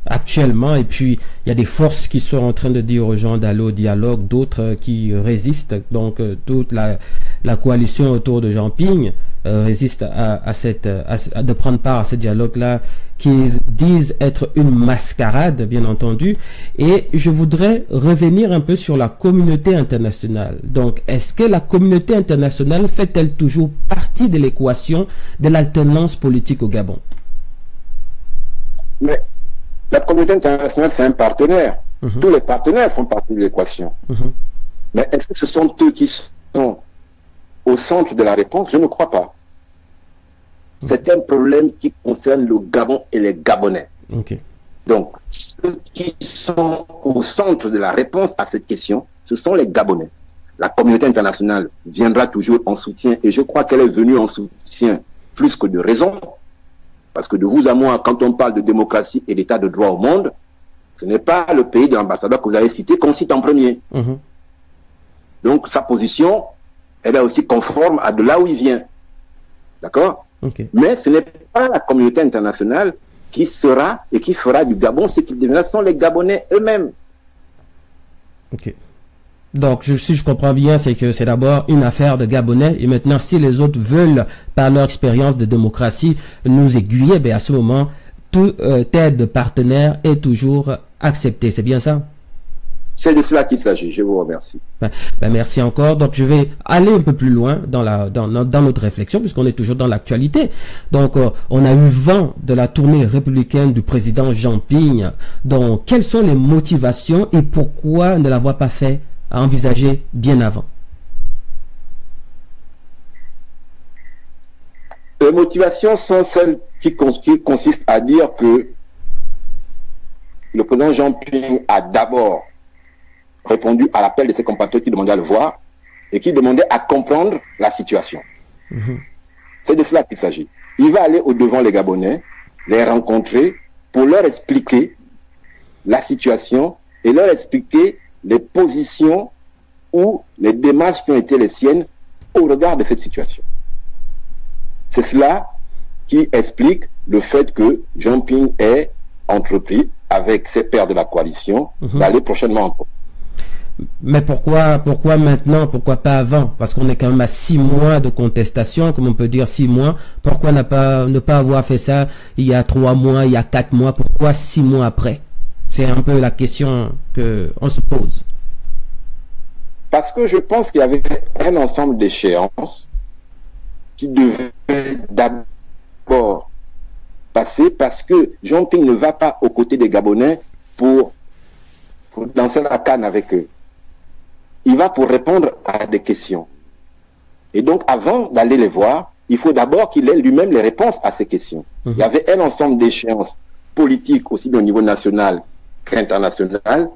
actuellement, et puis il y a des forces qui sont en train de dire aux gens d'aller au dialogue, d'autres qui résistent, donc toute la coalition autour de Jean Ping résistent de prendre part à ce dialogue-là, qui disent être une mascarade, bien entendu. Et je voudrais revenir un peu sur la communauté internationale. Donc, est-ce que la communauté internationale fait-elle toujours partie de l'équation de l'alternance politique au Gabon? Mais la communauté internationale, c'est un partenaire. Tous les partenaires font partie de l'équation. Mais est-ce que ce sont eux qui sont au centre de la réponse? Je ne crois pas. C'est un problème qui concerne le Gabon et les Gabonais. Donc, ceux qui sont au centre de la réponse à cette question, ce sont les Gabonais. La communauté internationale viendra toujours en soutien, et je crois qu'elle est venue en soutien plus que de raison, parce que de vous à moi, quand on parle de démocratie et d'état de droit au monde, ce n'est pas le pays de l'ambassadeur que vous avez cité qu'on cite en premier. Donc, sa position, elle est aussi conforme à de là où il vient. D'accord? Mais ce n'est pas la communauté internationale qui sera et qui fera du Gabon ce qu'il deviendra. Ce sont les Gabonais eux-mêmes. Donc, si je comprends bien, c'est que c'est d'abord une affaire de Gabonais, et maintenant, si les autres veulent, par leur expérience de démocratie, nous aiguiller, ben à ce moment, toute aide partenaire est toujours acceptée. C'est bien ça? C'est de cela qu'il s'agit. Je vous remercie. Merci encore. Donc, je vais aller un peu plus loin dans notre réflexion, puisqu'on est toujours dans l'actualité. Donc, on a eu vent de la tournée républicaine du président Jean Ping. Donc, quelles sont les motivations et pourquoi ne l'avoir pas fait à envisager bien avant? Les motivations sont celles qui consistent à dire que le président Jean Ping a d'abord répondu à l'appel de ses compatriotes qui demandaient à le voir et qui demandaient à comprendre la situation. C'est de cela qu'il s'agit. Il va aller au-devant les Gabonais, les rencontrer pour leur expliquer la situation et leur expliquer les positions ou les démarches qui ont été les siennes au regard de cette situation. C'est cela qui explique le fait que Jean Ping ait entrepris avec ses pairs de la coalition d'aller prochainement en Congo. Mais pourquoi maintenant? Pourquoi pas avant? Parce qu'on est quand même à 6 mois de contestation, comme on peut dire 6 mois. Pourquoi ne pas avoir fait ça il y a 3 mois, il y a 4 mois? Pourquoi 6 mois après? C'est un peu la question qu'on se pose. Parce que je pense qu'il y avait un ensemble d'échéances qui devaient d'abord passer, parce que Jean Ping ne va pas aux côtés des Gabonais pour danser la canne avec eux. Il va pour répondre à des questions. Et donc, avant d'aller les voir, il faut d'abord qu'il ait lui-même les réponses à ces questions. Il y avait un ensemble d'échéances politiques, aussi bien au niveau national qu'international,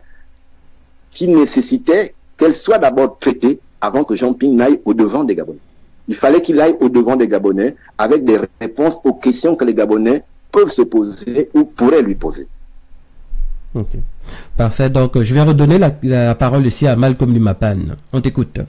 qui nécessitaient qu'elles soient d'abord traitées avant que Jean Ping n'aille au-devant des Gabonais. Il fallait qu'il aille au-devant des Gabonais avec des réponses aux questions que les Gabonais peuvent se poser ou pourraient lui poser. Parfait. Donc, je vais redonner la parole ici à Malcolm Limapan. On t'écoute.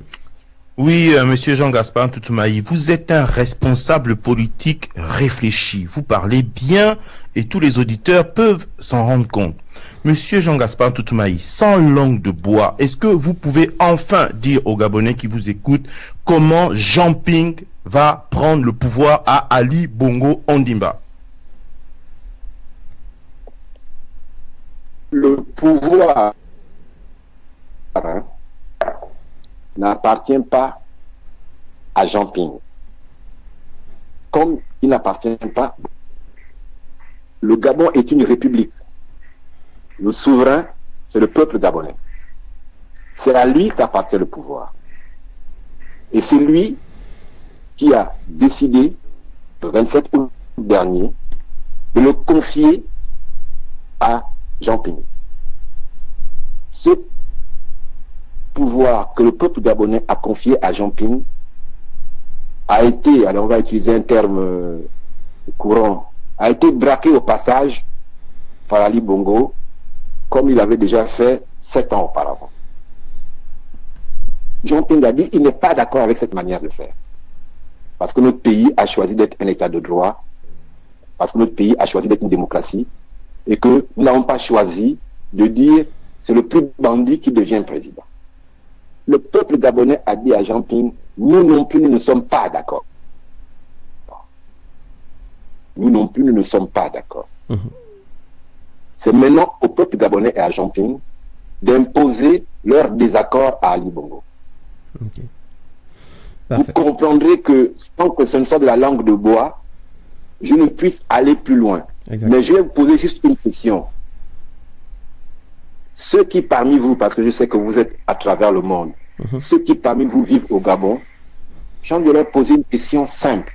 Oui, monsieur Jean-Gaspard Ntoutumayi, vous êtes un responsable politique réfléchi. Vous parlez bien et tous les auditeurs peuvent s'en rendre compte. Monsieur Jean-Gaspard Ntoutumayi, sans langue de bois, est-ce que vous pouvez enfin dire aux Gabonais qui vous écoutent comment Jean Ping va prendre le pouvoir à Ali Bongo Ondimba? Le pouvoir n'appartient pas à Jean Ping. Comme il n'appartient pas, le Gabon est une république. Le souverain, c'est le peuple gabonais. C'est à lui qu'appartient le pouvoir. Et c'est lui qui a décidé, le 27 août dernier, de le confier à Jean Ping. Ce pouvoir que le peuple gabonais a confié à Jean Ping a été, alors on va utiliser un terme courant, a été braqué au passage par Ali Bongo, comme il avait déjà fait 7 ans auparavant. Jean Ping a dit qu'il n'est pas d'accord avec cette manière de faire. Parce que notre pays a choisi d'être un état de droit, parce que notre pays a choisi d'être une démocratie, et que nous n'avons pas choisi de dire c'est le plus bandit qui devient président. Le peuple gabonais a dit à Jean Ping, nous non plus, nous ne sommes pas d'accord. nous non plus, nous ne sommes pas d'accord. C'est maintenant au peuple gabonais et à Jean-Ping d'imposer leur désaccord à Ali Bongo. Vous comprendrez que sans que ce ne soit de la langue de bois, je ne puisse aller plus loin. Mais je vais vous poser juste une question. Ceux qui parmi vous, parce que je sais que vous êtes à travers le monde, ceux qui parmi vous vivent au Gabon, j'ai envie de leur poser une question simple.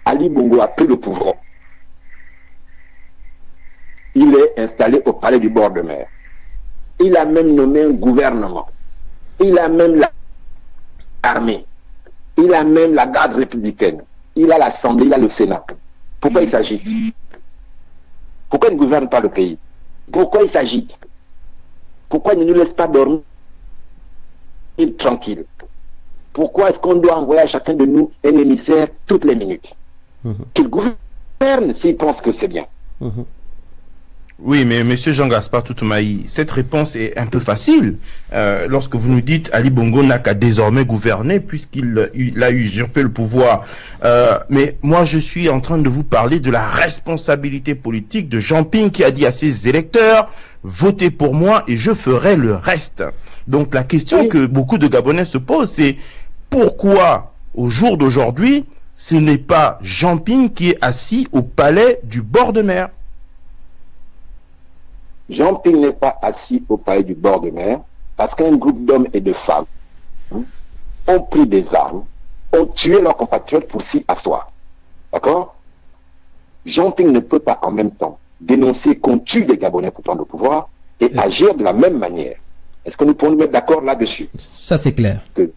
Ali Bongo a pris le pouvoir. Il est installé au palais du bord de mer. Il a même nommé un gouvernement. Il a même l'armée. Il a même la garde républicaine. Il a l'Assemblée, il a le Sénat. Pourquoi il s'agite? Pourquoi il ne gouverne pas le pays? Pourquoi il s'agite? Pourquoi il ne nous laisse pas dormir tranquille? Pourquoi est-ce qu'on doit envoyer à chacun de nous un émissaire toutes les minutes? Qu'il gouverne s'il pense que c'est bien. Oui, mais monsieur Jean-Gaspard Toutoumai, cette réponse est un peu facile. Lorsque vous nous dites Ali Bongo n'a qu'à désormais gouverner puisqu'il a usurpé le pouvoir. Mais moi, je suis en train de vous parler de la responsabilité politique de Jean-Ping qui a dit à ses électeurs, votez pour moi et je ferai le reste. Donc la question que beaucoup de Gabonais se posent, c'est pourquoi au jour d'aujourd'hui, ce n'est pas Jean-Ping qui est assis au palais du bord de mer? Jean-Ping n'est pas assis au palais du bord de mer parce qu'un groupe d'hommes et de femmes ont pris des armes, ont tué leurs compatriotes pour s'y asseoir. D'accord? Jean-Ping ne peut pas en même temps dénoncer qu'on tue des Gabonais pour prendre le pouvoir et agir de la même manière. Est-ce que nous pouvons nous mettre d'accord là-dessus? Ça, c'est clair. Que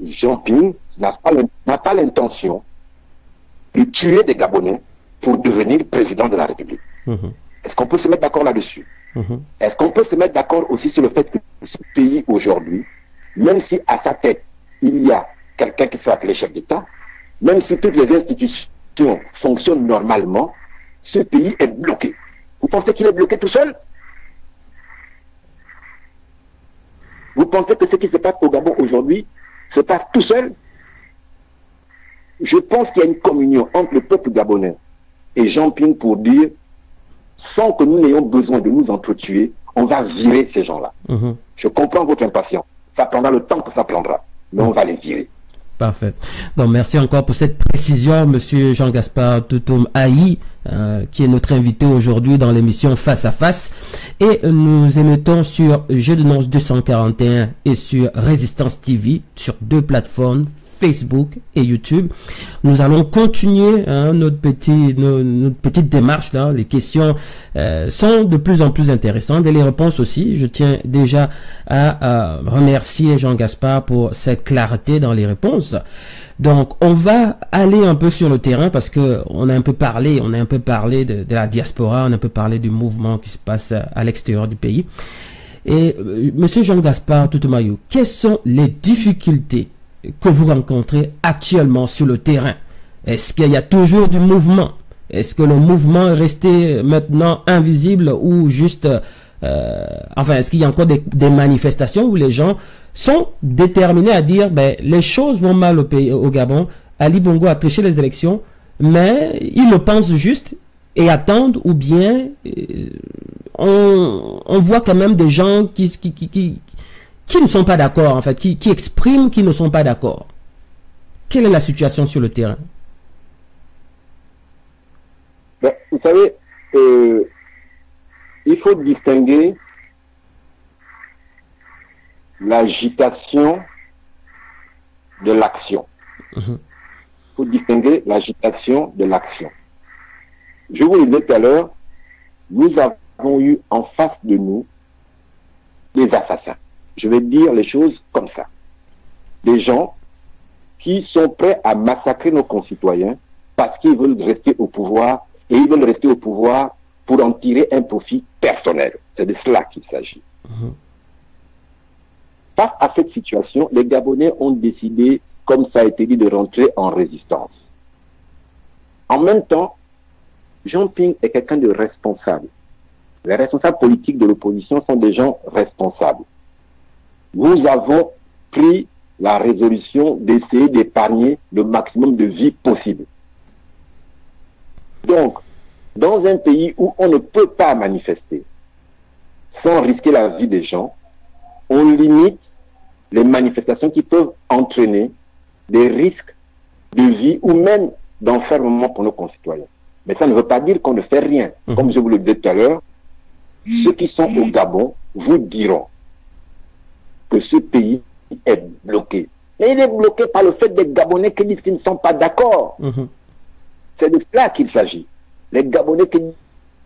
Jean-Ping n'a pas l'intention de tuer des Gabonais pour devenir président de la République. Est-ce qu'on peut se mettre d'accord là-dessus? Est-ce qu'on peut se mettre d'accord aussi sur le fait que ce pays aujourd'hui, même si à sa tête, il y a quelqu'un qui soit appelé chef d'État, même si toutes les institutions fonctionnent normalement, ce pays est bloqué. Vous pensez qu'il est bloqué tout seul? Vous pensez que ce qui se passe au Gabon aujourd'hui se passe tout seul? Je pense qu'il y a une communion entre le peuple gabonais et Jean-Ping pour dire, sans que nous n'ayons besoin de nous entretuer, on va virer ces gens-là. Je comprends votre impatience. Ça prendra le temps que ça prendra, mais on va les virer. Parfait. Donc, merci encore pour cette précision, monsieur Jean-Gaspard Toutoumai, qui est notre invité aujourd'hui dans l'émission Face à Face. Et nous émettons sur Jeux de Nonce 241 et sur Résistance TV, sur 2 plateformes, Facebook et YouTube. Nous allons continuer notre petite démarche là. Les questions sont de plus en plus intéressantes et les réponses aussi. Je tiens déjà à remercier Jean-Gaspard pour cette clarté dans les réponses. Donc on va aller un peu sur le terrain parce que on a un peu parlé de la diaspora, on a un peu parlé du mouvement qui se passe à l'extérieur du pays. Et monsieur Jean-Gaspard Toutoumai, quelles sont les difficultés que vous rencontrez actuellement sur le terrain? Est-ce qu'il y a toujours du mouvement? Est-ce que le mouvement est resté maintenant invisible ou juste... est-ce qu'il y a encore des manifestations où les gens sont déterminés à dire les choses vont mal au Gabon, Ali Bongo a triché les élections, mais ils le pensent juste et attendent, ou bien on voit quand même des gens qui ne sont pas d'accord, en fait, qui expriment qu'ils ne sont pas d'accord. Quelle est la situation sur le terrain? Vous savez, il faut distinguer l'agitation de l'action. Il faut distinguer l'agitation de l'action. Je vous le disais tout à l'heure, nous avons eu en face de nous des assassins. Je vais dire les choses comme ça. Des gens qui sont prêts à massacrer nos concitoyens parce qu'ils veulent rester au pouvoir, et ils veulent rester au pouvoir pour en tirer un profit personnel. C'est de cela qu'il s'agit. Face à cette situation, les Gabonais ont décidé, comme ça a été dit, de rentrer en résistance. En même temps, Jean-Ping est quelqu'un de responsable. Les responsables politiques de l'opposition sont des gens responsables. Nous avons pris la résolution d'essayer d'épargner le maximum de vies possible. Donc, dans un pays où on ne peut pas manifester sans risquer la vie des gens, on limite les manifestations qui peuvent entraîner des risques de vie ou même d'enfermement pour nos concitoyens. Mais ça ne veut pas dire qu'on ne fait rien. Comme je vous le disais tout à l'heure, ceux qui sont au Gabon vous diront que ce pays est bloqué. Et il est bloqué par le fait des Gabonais qui disent qu'ils ne sont pas d'accord. C'est de cela qu'il s'agit. Les Gabonais qui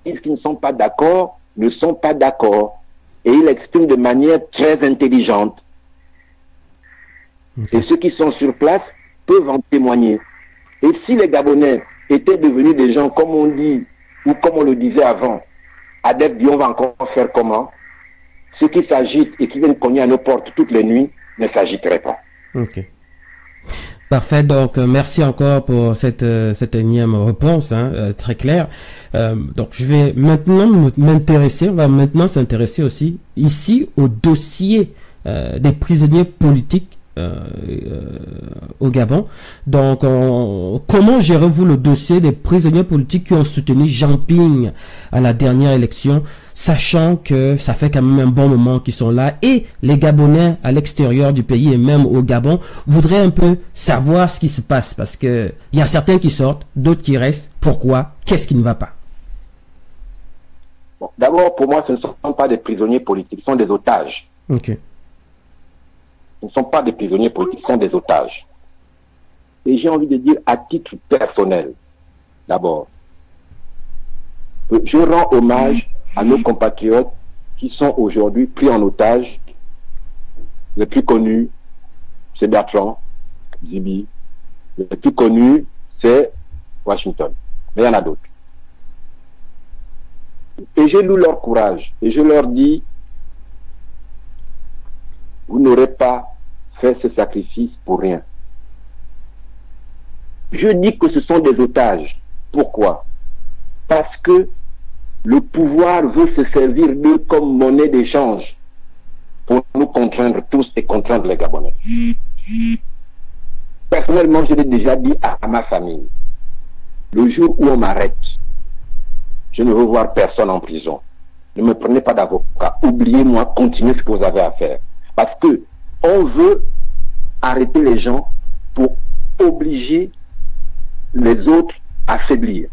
disent qu'ils ne sont pas d'accord, ne sont pas d'accord. Et ils l'expriment de manière très intelligente. Et ceux qui sont sur place peuvent en témoigner. Et si les Gabonais étaient devenus des gens, comme on dit, ou comme on le disait avant, adeptes dit on va encore faire comment? Ceux qui s'agitent et qui viennent cogner à nos portes toutes les nuits ne s'agiteraient pas. Ok. Parfait, donc merci encore pour cette énième réponse, très claire. Donc je vais maintenant m'intéresser, on va maintenant s'intéresser aussi ici au dossier des prisonniers politiques au Gabon. Donc, comment gérez-vous le dossier des prisonniers politiques qui ont soutenu Jean Ping à la dernière élection, sachant que ça fait quand même un bon moment qu'ils sont là et les Gabonais à l'extérieur du pays et même au Gabon voudraient un peu savoir ce qui se passe parce que il y a certains qui sortent, d'autres qui restent. Pourquoi? Qu'est-ce qui ne va pas? Bon, d'abord, pour moi, ce ne sont pas des prisonniers politiques, ce sont des otages. Ok. Ce ne sont pas des prisonniers politiques, ce sont des otages. Et j'ai envie de dire à titre personnel, d'abord, je rends hommage à nos compatriotes qui sont aujourd'hui pris en otage. Le plus connu, c'est Bertrand Zibi. Le plus connu, c'est Washington. Mais il y en a d'autres. Et je loue leur courage. Et je leur dis, vous n'aurez pas fait ce sacrifice pour rien. Je dis que ce sont des otages. Pourquoi? Parce que le pouvoir veut se servir d'eux comme monnaie d'échange pour nous contraindre tous et contraindre les Gabonais. Personnellement, je l'ai déjà dit à ma famille. Le jour où on m'arrête, je ne veux voir personne en prison. Ne me prenez pas d'avocat. Oubliez-moi, continuez ce que vous avez à faire. Parce que on veut arrêter les gens pour obliger les autres à faiblir.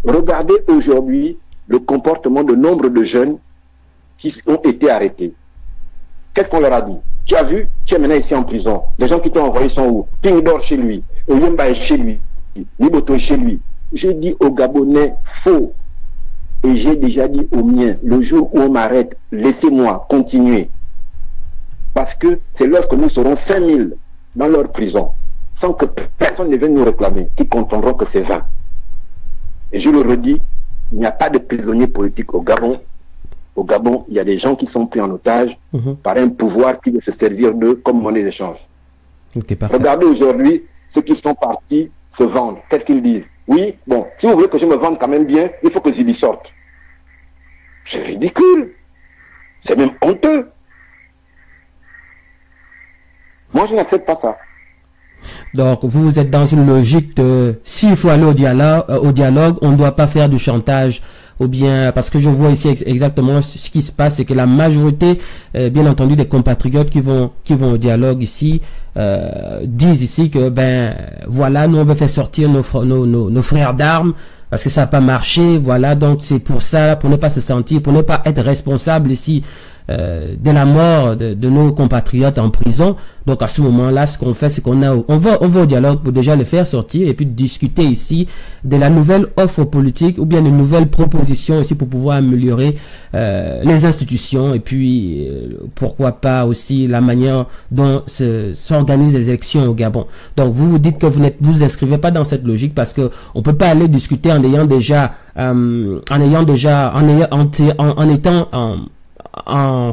Regardez aujourd'hui le comportement de nombre de jeunes qui ont été arrêtés. Qu'est-ce qu'on leur a dit? Tu as vu, tu es maintenant ici en prison. Les gens qui t'ont envoyé sont où? Ping dort chez lui, Oyemba est chez lui, Niboto est chez lui. Je dis aux Gabonais faux. Et j'ai déjà dit aux miens, le jour où on m'arrête, laissez-moi continuer. Parce que c'est lorsque nous serons 5000 dans leur prison, sans que personne ne vienne nous réclamer, qui comprendront que c'est vain. Et je le redis, il n'y a pas de prisonniers politiques au Gabon. Au Gabon, il y a des gens qui sont pris en otage par un pouvoir qui veut se servir d'eux comme monnaie d'échange. Okay, regardez aujourd'hui ceux qui sont partis se vendre. Qu'est-ce qu'ils disent? Oui, bon, si vous voulez que je me vende quand même bien, il faut que Zibi sorte. C'est ridicule. C'est même honteux. Moi, je n'accepte pas ça. Donc, vous êtes dans une logique de s'il faut aller au dialogue, on ne doit pas faire du chantage. Ou bien, parce que je vois ici exactement ce qui se passe, c'est que la majorité, bien entendu, des compatriotes qui vont au dialogue ici, disent ici que, ben, voilà, nous on veut faire sortir nos frères d'armes, parce que ça n'a pas marché, voilà, donc c'est pour ça, pour ne pas se sentir, pour ne pas être responsable ici, de la mort de nos compatriotes en prison. Donc à ce moment-là, ce qu'on fait, c'est qu'on va au dialogue pour déjà les faire sortir et puis discuter ici de la nouvelle offre politique ou bien de nouvelles propositions ici pour pouvoir améliorer les institutions et puis pourquoi pas aussi la manière dont s'organisent les élections au Gabon. Donc vous dites que vous inscrivez pas dans cette logique parce que on peut pas aller discuter en étant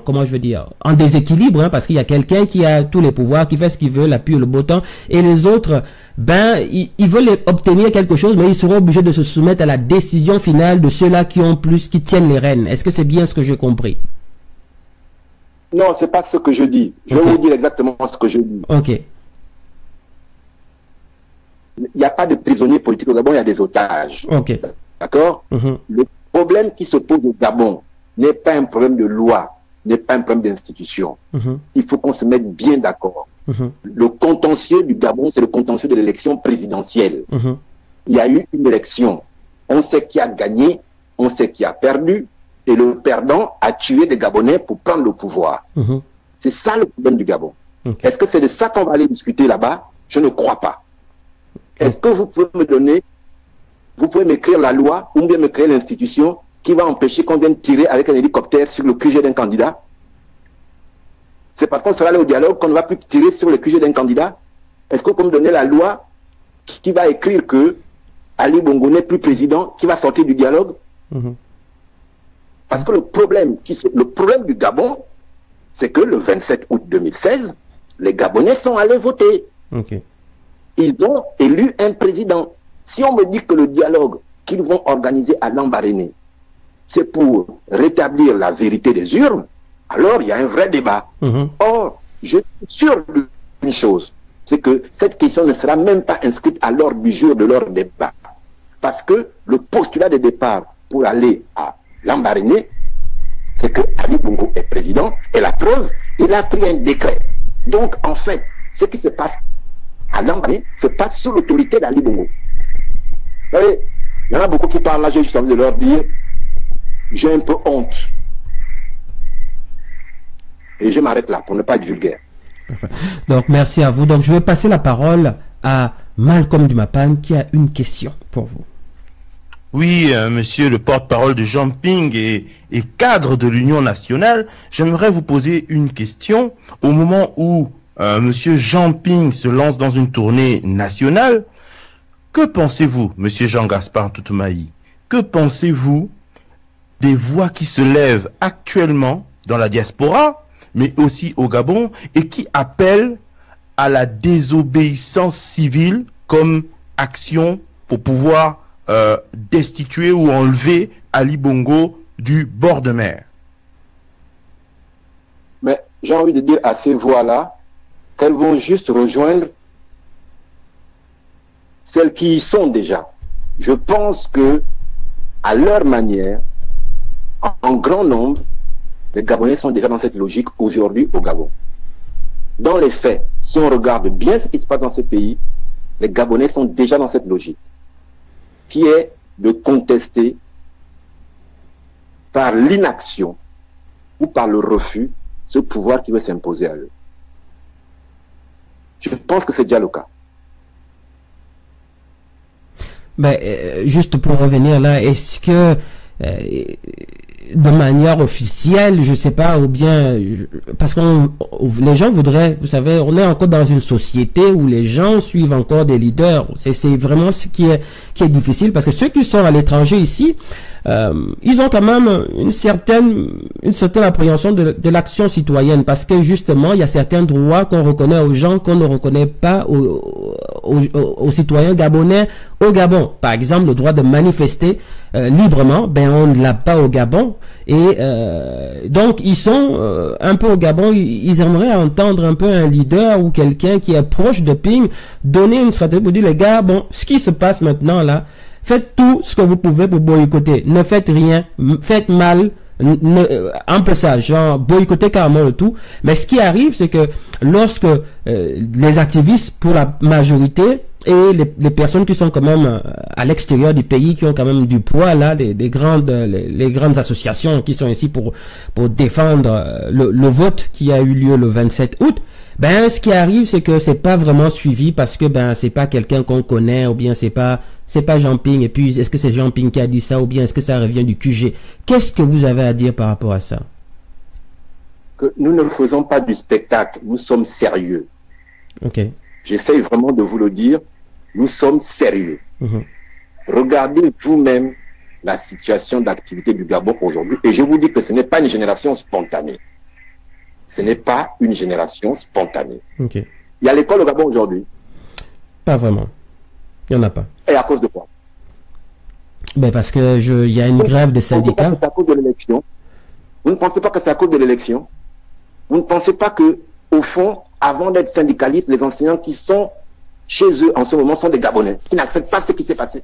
comment je veux dire, en déséquilibre, parce qu'il y a quelqu'un qui a tous les pouvoirs, qui fait ce qu'il veut, l'appui le bouton, et les autres, ben, ils veulent obtenir quelque chose, mais ils seront obligés de se soumettre à la décision finale de ceux-là qui ont plus, qui tiennent les rênes. Est-ce que c'est bien ce que j'ai compris? Non, c'est pas ce que je dis. Je vais vous dire exactement ce que je dis. Ok. n'y a pas de prisonniers politiques au Gabon, il y a des otages. Ok. D'accord? Le problème qui se pose au Gabon n'est pas un problème de loi, n'est pas un problème d'institution. Il faut qu'on se mette bien d'accord. Le contentieux du Gabon, c'est le contentieux de l'élection présidentielle. Il y a eu une élection. On sait qui a gagné, on sait qui a perdu, et le perdant a tué des Gabonais pour prendre le pouvoir. C'est ça le problème du Gabon. Est-ce que c'est de ça qu'on va aller discuter là-bas? Je ne crois pas. Est-ce que vous pouvez me donner, vous pouvez m'écrire la loi ou bien me créer l'institution qui va empêcher qu'on vienne tirer avec un hélicoptère sur le QG d'un candidat? C'est parce qu'on sera allé au dialogue qu'on ne va plus tirer sur le QG d'un candidat? Est-ce que vous pouvez me donner la loi qui va écrire que Ali Bongo n'est plus président, qui va sortir du dialogue? Parce que le problème du Gabon, c'est que le 27 août 2016, les Gabonais sont allés voter. Ils ont élu un président. Si on me dit que le dialogue qu'ils vont organiser à Lambaréné, c'est pour rétablir la vérité des urnes, alors il y a un vrai débat. Or, je suis sûr d'une chose, c'est que cette question ne sera même pas inscrite à l'ordre du jour de leur débat. Parce que le postulat de départ pour aller à Lambaréné, c'est que Ali Bongo est président, et la preuve, il a pris un décret. Donc, en fait, ce qui se passe à Lambaréné se passe sous l'autorité d'Ali Bongo. Vous voyez, il y en a beaucoup qui parlent là, j'ai juste envie de leur dire, j'ai un peu honte. Et je m'arrête là pour ne pas être vulgaire. Donc, merci à vous. Donc, je vais passer la parole à Malcolm Dumapan qui a une question pour vous. Oui, monsieur le porte-parole de Jean-Ping et cadre de l'Union nationale, j'aimerais vous poser une question. Au moment où monsieur Jean-Ping se lance dans une tournée nationale, que pensez-vous, monsieur Jean-Gaspard Toutoumai? Que pensez-vous des voix qui se lèvent actuellement dans la diaspora, mais aussi au Gabon, et qui appellent à la désobéissance civile comme action pour pouvoir destituer ou enlever Ali Bongo du bord de mer? Mais j'ai envie de dire à ces voix-là qu'elles vont juste rejoindre celles qui y sont déjà. Je pense que, à leur manière, en grand nombre, les Gabonais sont déjà dans cette logique aujourd'hui au Gabon. Dans les faits, si on regarde bien ce qui se passe dans ce pays, les Gabonais sont déjà dans cette logique, qui est de contester par l'inaction ou par le refus ce pouvoir qui veut s'imposer à eux. Je pense que c'est déjà le cas. Mais juste pour revenir là, est-ce que de manière officielle, je sais pas, ou bien parce que les gens voudraient, vous savez, on est encore dans une société où les gens suivent encore des leaders. C'est vraiment ce qui est difficile, parce que ceux qui sont à l'étranger ici, ils ont quand même une certaine appréhension de l'action citoyenne, parce que justement il y a certains droits qu'on reconnaît aux gens qu'on ne reconnaît pas aux citoyens gabonais au Gabon. Par exemple, le droit de manifester librement, ben on ne l'a pas au Gabon, et donc ils sont un peu au Gabon, ils aimeraient entendre un peu un leader ou quelqu'un qui est proche de Ping donner une stratégie pour dire, les gars, bon, ce qui se passe maintenant là, faites tout ce que vous pouvez pour boycotter, ne faites rien, faites mal, un peu ça, genre boycotter carrément le tout. Mais ce qui arrive, c'est que lorsque les activistes, pour la majorité, et les personnes qui sont quand même à l'extérieur du pays, qui ont quand même du poids là, les grandes associations qui sont ici pour défendre le vote qui a eu lieu le 27 août, ben ce qui arrive, c'est que c'est pas vraiment suivi, parce que ben c'est pas quelqu'un qu'on connaît, ou bien c'est pas Jean-Ping, et puis est-ce que c'est Jean-Ping qui a dit ça, ou bien est-ce que ça revient du QG? Qu'est-ce que vous avez à dire par rapport à ça? Que nous ne faisons pas du spectacle, nous sommes sérieux. Ok. J'essaye vraiment de vous le dire, nous sommes sérieux. Regardez vous-même la situation d'activité du Gabon aujourd'hui, et je vous dis que ce n'est pas une génération spontanée. Ce n'est pas une génération spontanée. Ok. Il y a l'école au Gabon aujourd'hui? Pas vraiment. Il n'y en a pas. Et à cause de quoi? Ben parce que il y a une grève des syndicats. C'est à cause de l'élection. Vous ne pensez pas que c'est à cause de l'élection? Vous ne pensez pas que, au fond, avant d'être syndicalistes, les enseignants qui chez eux en ce moment sont des Gabonais qui n'acceptent pas ce qui s'est passé.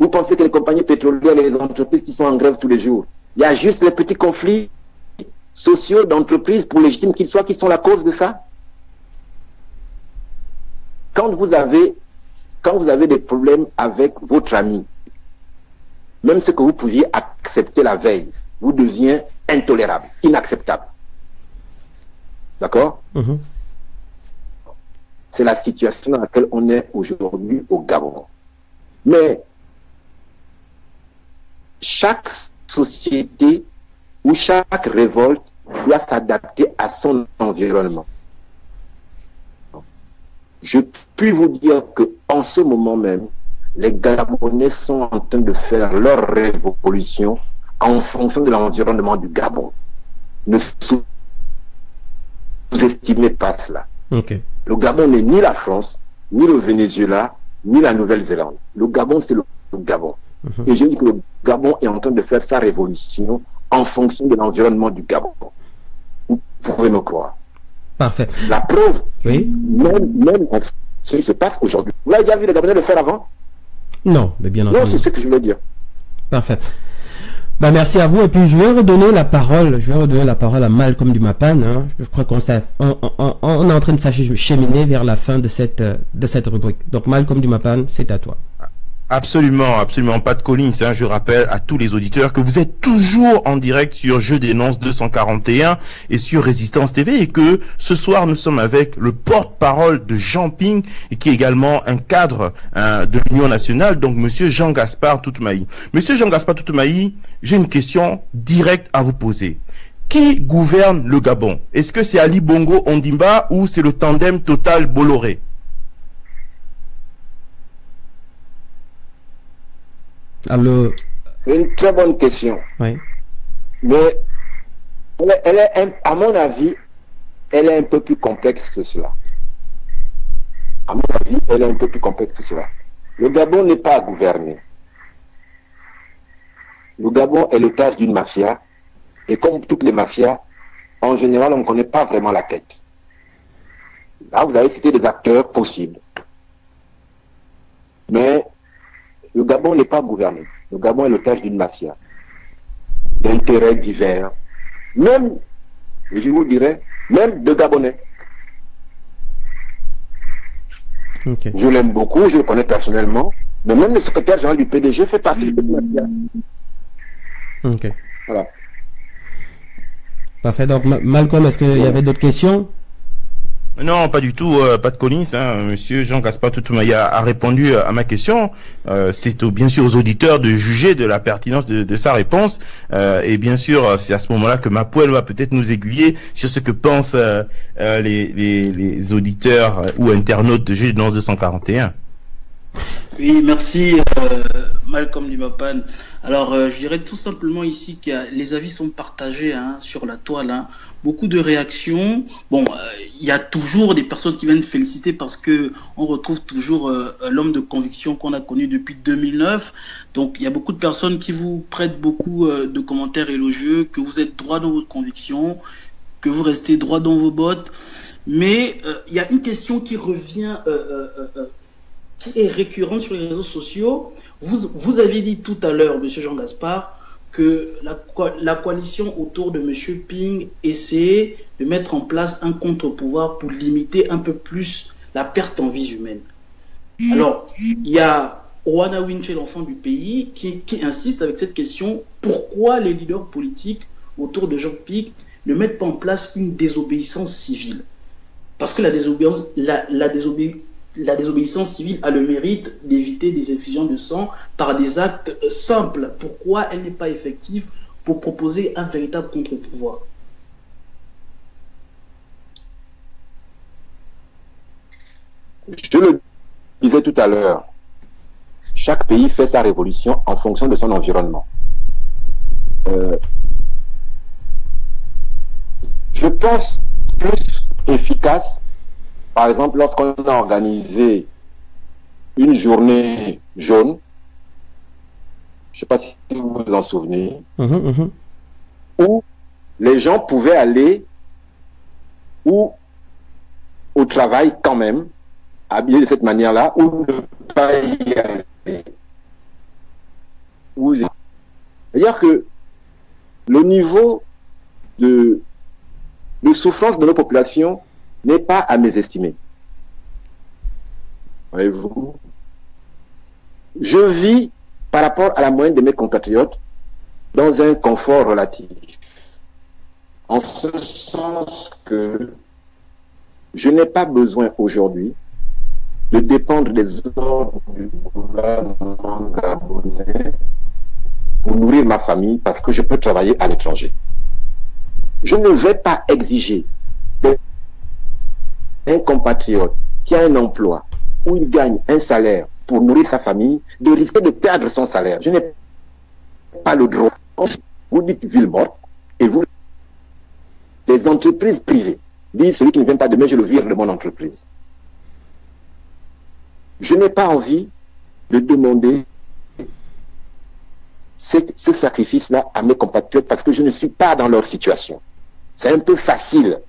Vous pensez que les compagnies pétrolières et les entreprises qui sont en grève tous les jours, il y a juste les petits conflits sociaux d'entreprises, pour légitimes qu'ils soient, qui sont la cause de ça? Quand vous avez des problèmes avec votre ami, même ce que vous pouviez accepter la veille, vous devient intolérable, inacceptable. D'accord? C'est la situation dans laquelle on est aujourd'hui au Gabon. Mais chaque société ou chaque révolte doit s'adapter à son environnement. Je puis vous dire qu'en ce moment même, les Gabonais sont en train de faire leur révolution en fonction de l'environnement du Gabon. Ne sous-estimez pas cela. Okay. Le Gabon n'est ni la France, ni le Venezuela, ni la Nouvelle-Zélande. Le Gabon, c'est le Gabon. Et je dis que le Gabon est en train de faire sa révolution en fonction de l'environnement du Gabon. Vous pouvez me croire. Parfait. La preuve, oui. même ce qui se passe aujourd'hui. Vous l'avez déjà vu les Gabonais le faire avant? Non, mais bien entendu. Non, c'est ce que je voulais dire. Parfait. Bah, merci à vous. Et puis, je vais redonner la parole à Malcolm Dumapan. Hein. Je crois qu'on est en train de s'acheminer vers la fin de cette rubrique. Donc, Malcolm Dumapan, c'est à toi. Absolument, absolument. Pat Collins, hein, je rappelle à tous les auditeurs que vous êtes toujours en direct sur Je dénonce 241 et sur Résistance TV, et que ce soir nous sommes avec le porte-parole de Jean Ping, et qui est également un cadre de l'Union nationale, donc monsieur Jean-Gaspard Toutoumaï. Monsieur Jean-Gaspard Toutoumaï, j'ai une question directe à vous poser. Qui gouverne le Gabon? Est-ce que c'est Ali Bongo Ondimba ou c'est le tandem Total Bolloré? Alors, c'est une très bonne question. Oui. Mais elle est, à mon avis, elle est un peu plus complexe que cela. À mon avis, elle est un peu plus complexe que cela. Le Gabon n'est pas gouverné. Le Gabon est l'otage d'une mafia. Et comme toutes les mafias, en général, on ne connaît pas vraiment la tête. Là, vous avez cité des acteurs possibles. Mais le Gabon n'est pas gouverné. Le Gabon est l'otage d'une mafia, d'intérêts divers, même, je vous dirais, même de Gabonais. Okay. Je l'aime beaucoup, je le connais personnellement, mais même le secrétaire général du PDG fait partie de cette mafia. Ok. Voilà. Parfait. Donc, Malcolm, est-ce qu'il y avait d'autres questions? Non, pas du tout, pas de Collins. Hein. Monsieur Jean-Gaspard Toutoumaï a répondu à ma question. C'est bien sûr aux auditeurs de juger de la pertinence de sa réponse. Et bien sûr, c'est à ce moment-là que Mapuel va peut-être nous aiguiller sur ce que pensent les auditeurs ou internautes de Jeux de Danse 241. Oui, merci Malcolm Dumapan. Alors, je dirais tout simplement ici que les avis sont partagés hein, sur la toile. Hein. Beaucoup de réactions. Bon, il y a toujours des personnes qui viennent féliciter parce que on retrouve toujours l'homme de conviction qu'on a connu depuis 2009. Donc, il y a beaucoup de personnes qui vous prêtent beaucoup de commentaires élogieux, que vous êtes droit dans votre conviction, que vous restez droit dans vos bottes. Mais il y a une question qui revient... qui est récurrente sur les réseaux sociaux. Vous avez dit tout à l'heure, M. Jean-Gaspard, que la coalition autour de M. Ping essayait de mettre en place un contre-pouvoir pour limiter un peu plus la perte en vies humaines. Alors, il y a Oana Winche, l'enfant du pays, qui insiste avec cette question, pourquoi les leaders politiques autour de Jean Ping ne mettent pas en place une désobéissance civile? Parce que la désobéissance civile a le mérite d'éviter des effusions de sang par des actes simples. Pourquoi elle n'est pas effective pour proposer un véritable contre-pouvoir? Je le disais tout à l'heure, chaque pays fait sa révolution en fonction de son environnement. Je pense plus efficace, par exemple, lorsqu'on a organisé une journée jaune, je ne sais pas si vous vous en souvenez, où les gens pouvaient aller, où au travail quand même, habillé de cette manière-là, ou ne pas y aller. C'est-à-dire que le niveau de souffrance de nos populations n'est pas à mésestimer. Voyez-vous, je vis par rapport à la moyenne de mes compatriotes dans un confort relatif. En ce sens que je n'ai pas besoin aujourd'hui de dépendre des ordres du gouvernement gabonais pour nourrir ma famille parce que je peux travailler à l'étranger. Je ne vais pas exiger d'un compatriote qui a un emploi où il gagne un salaire pour nourrir sa famille de risquer de perdre son salaire. Je n'ai pas le droit. Vous dites ville morte et vous, les entreprises privées, disent celui qui ne vient pas demain, je le vire de mon entreprise. Je n'ai pas envie de demander ce sacrifice-là à mes compatriotes parce que je ne suis pas dans leur situation. C'est un peu facile.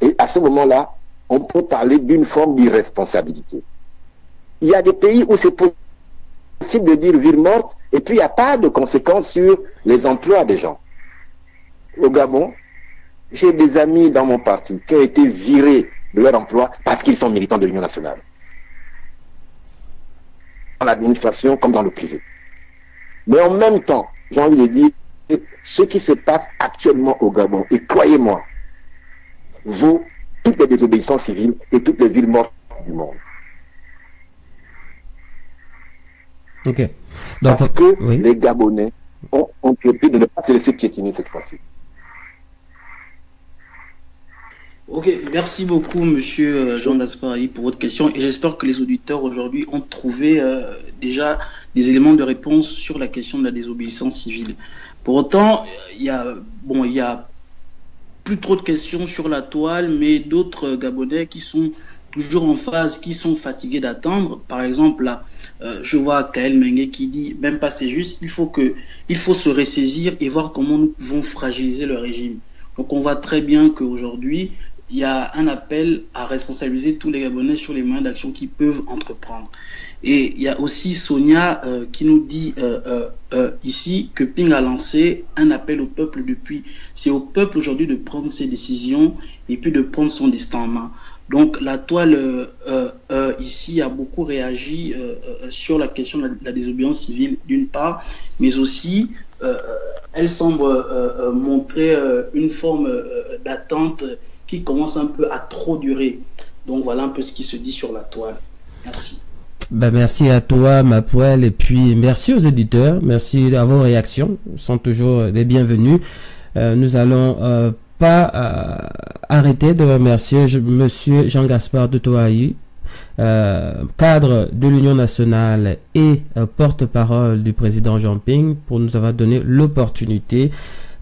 Et à ce moment-là, on peut parler d'une forme d'irresponsabilité. Il y a des pays où c'est possible de dire ville morte et puis il n'y a pas de conséquences sur les emplois des gens. Au Gabon, j'ai des amis dans mon parti qui ont été virés de leur emploi parce qu'ils sont militants de l'Union nationale. Dans l'administration comme dans le privé. Mais en même temps, j'ai envie de dire, ce qui se passe actuellement au Gabon, et croyez-moi, vaut toutes les désobéissances civiles et toutes les villes mortes du monde. Ok. Donc, parce que oui. Les Gabonais ont entrepris de ne pas se laisser piétiner cette fois-ci. Ok, merci beaucoup, monsieur Jean Gaspari, pour votre question. Et j'espère que les auditeurs aujourd'hui ont trouvé déjà des éléments de réponse sur la question de la désobéissance civile. Pour autant, il y a plus trop de questions sur la toile, mais d'autres Gabonais qui sont toujours en phase, qui sont fatigués d'attendre. Par exemple, là, je vois Kael Mengue qui dit, même pas c'est juste, il faut se ressaisir et voir comment nous pouvons fragiliser le régime. Donc on voit très bien qu'aujourd'hui, il y a un appel à responsabiliser tous les Gabonais sur les moyens d'action qu'ils peuvent entreprendre. Et il y a aussi Sonia qui nous dit ici que Ping a lancé un appel au peuple depuis. C'est au peuple aujourd'hui de prendre ses décisions et puis de prendre son destin en main. Donc la toile ici a beaucoup réagi sur la question de la désobéissance civile d'une part, mais aussi elle semble montrer une forme d'attente qui commence un peu à trop durer. Donc voilà un peu ce qui se dit sur la toile. Merci. Ben merci à toi, Mapuel, et puis merci aux éditeurs, merci à vos réactions, sont toujours les bienvenus. Nous allons pas arrêter de remercier monsieur Jean-Gaspard Toutomayi, cadre de l'Union nationale et porte-parole du président Jean Ping, pour nous avoir donné l'opportunité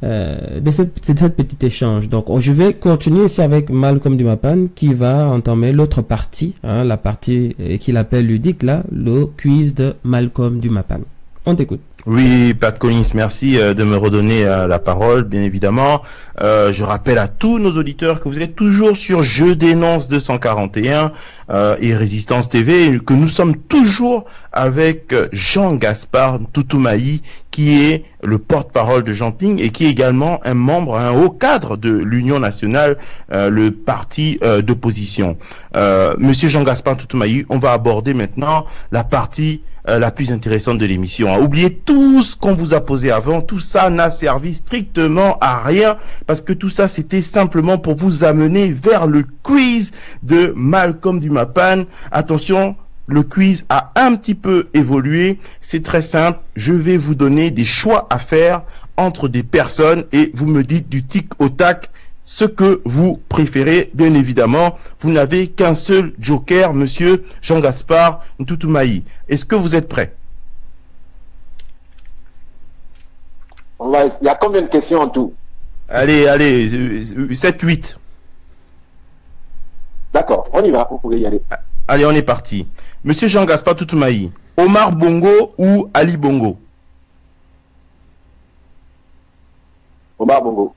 de cet petit échange. Donc je vais continuer ici avec Malcolm Dumapan qui va entamer l'autre partie, la partie qu'il appelle ludique là, le quiz de Malcolm Dumapan. On t'écoute. Oui, Pat Collins, merci de me redonner la parole, bien évidemment. Je rappelle à tous nos auditeurs que vous êtes toujours sur Je dénonce 241 et Résistance TV, et que nous sommes toujours avec Jean-Gaspard Toutomayi, qui est le porte-parole de Jean Ping et qui est également un membre, un haut cadre de l'Union nationale, le parti d'opposition. Monsieur Jean-Gaspard Toutomayi, on va aborder maintenant la partie la plus intéressante de l'émission. Oubliez tout ce qu'on vous a posé avant, tout ça n'a servi strictement à rien, parce que tout ça c'était simplement pour vous amener vers le quiz de Malcolm Dumapan. Attention, le quiz a un petit peu évolué, c'est très simple, je vais vous donner des choix à faire entre des personnes et vous me dites du tic au tac ce que vous préférez. Bien évidemment, vous n'avez qu'un seul joker, monsieur Jean-Gaspard Toutomayi. Est-ce que vous êtes prêt? Il y a combien de questions en tout? Allez, 7-8. D'accord, on y va, vous pouvez y aller. Allez, on est parti. Monsieur Jean-Gaspard Toutomayi, Omar Bongo ou Ali Bongo? Omar Bongo.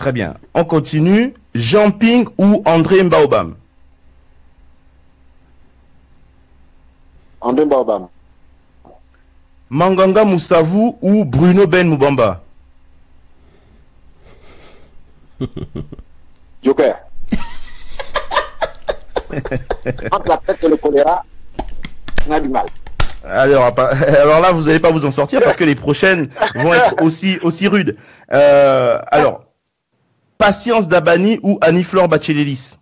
Très bien. On continue. Jean Ping ou André Mbaobam? André Mbaobam. Manganga Moussavou ou Bruno Ben Moubamba? Joker. Entre la peste et le choléra, on a du mal. Alors là, vous n'allez pas vous en sortir parce que les prochaines vont être aussi rudes. Alors, Patience Dabani ou Annie-Flore Bachelélis?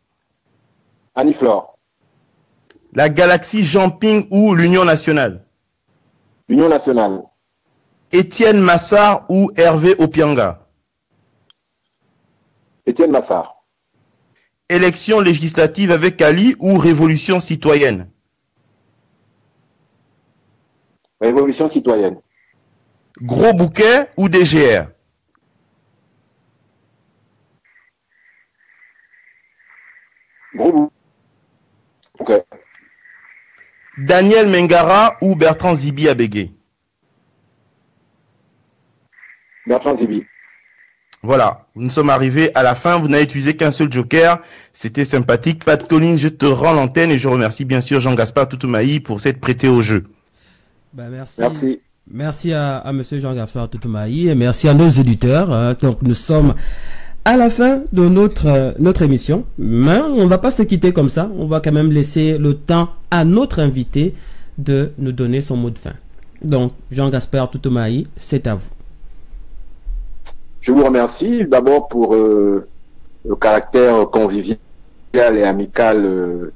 Annie-Flore. La Galaxie Jean Ping ou l'Union Nationale? L'Union Nationale. Étienne Massard ou Hervé Opianga? Étienne Massard. Élection législative avec Ali ou Révolution citoyenne? Révolution citoyenne. Gros Bouquet ou DGR? Gros Bouquet. Daniel Mengara ou Bertrand Zibi Abégué? Bertrand Zibi. Voilà, nous sommes arrivés à la fin, vous n'avez utilisé qu'un seul joker, c'était sympathique. Pat Collins, je te rends l'antenne et je remercie bien sûr Jean-Gaspard Toutoumai pour s'être prêté au jeu. Merci. Merci à monsieur Jean-Gaspard Toutoumai et merci à nos éditeurs. Donc nous sommes à la fin de notre émission, mais on ne va pas se quitter comme ça, on va quand même laisser le temps à notre invité de nous donner son mot de fin. Donc Jean-Gaspard Toutoumai, c'est à vous. Je vous remercie d'abord pour le caractère convivial et amical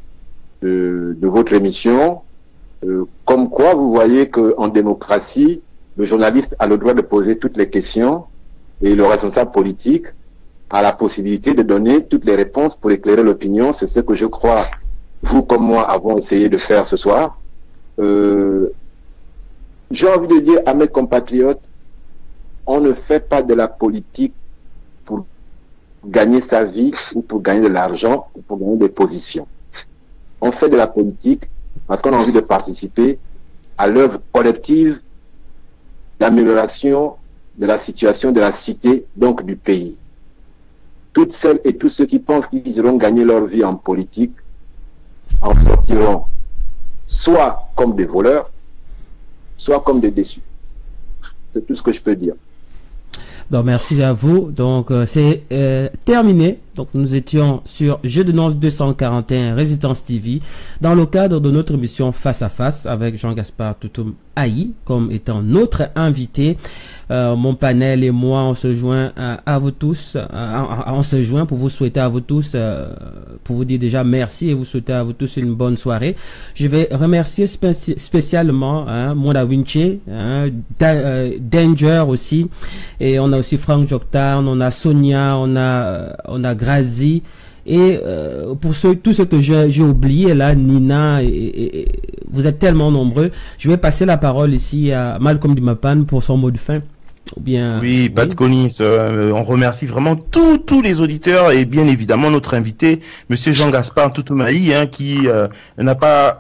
de votre émission. Comme quoi, vous voyez qu'en démocratie, le journaliste a le droit de poser toutes les questions et le responsable politique a la possibilité de donner toutes les réponses pour éclairer l'opinion. C'est ce que je crois, vous comme moi, avons essayé de faire ce soir. J'ai envie de dire à mes compatriotes, on ne fait pas de la politique pour gagner sa vie ou pour gagner de l'argent ou pour gagner des positions. On fait de la politique parce qu'on a envie de participer à l'œuvre collective d'amélioration de la situation de la cité, donc du pays. Toutes celles et tous ceux qui pensent qu'ils iront gagner leur vie en politique en sortiront soit comme des voleurs, soit comme des déçus. C'est tout ce que je peux dire. Donc merci à vous. Donc c'est terminé. Donc nous étions sur Jeux de Nonce 241 Résidence TV dans le cadre de notre émission Face à Face avec Jean-Gaspard Toutoumai comme étant notre invité. Mon panel et moi on se joint à vous tous. On se joint pour vous souhaiter à vous tous, pour vous dire déjà merci et vous souhaiter à vous tous une bonne soirée. Je vais remercier spécialement Mona Winche, Danger aussi, et on a aussi Franck Joctarn, on a Sonia, on a Grazi et pour tous ceux que j'ai oublié là, Nina et vous êtes tellement nombreux. Je vais passer la parole ici à Malcolm Dimapan pour son mot de fin. Bien, oui, Pat Collins, on remercie vraiment tous les auditeurs et bien évidemment notre invité, monsieur Jean-Gaspard Toutoumai, qui n'a pas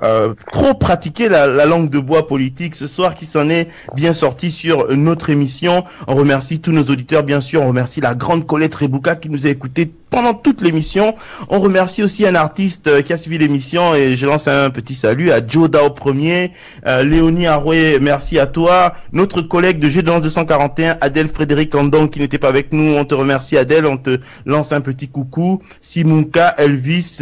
trop pratiqué la langue de bois politique ce soir, qui s'en est bien sorti sur notre émission. On remercie tous nos auditeurs, bien sûr. On remercie la grande Colette Rebouka qui nous a écoutés pendant toute l'émission. On remercie aussi un artiste qui a suivi l'émission et je lance un petit salut à Joe Dao Premier, Léonie Aroué, merci à toi. Notre collègue de Jeux de Nonce 241, Adèle Frédéric Andong qui n'était pas avec nous, on te remercie Adèle, on te lance un petit coucou. Simonka, Elvis,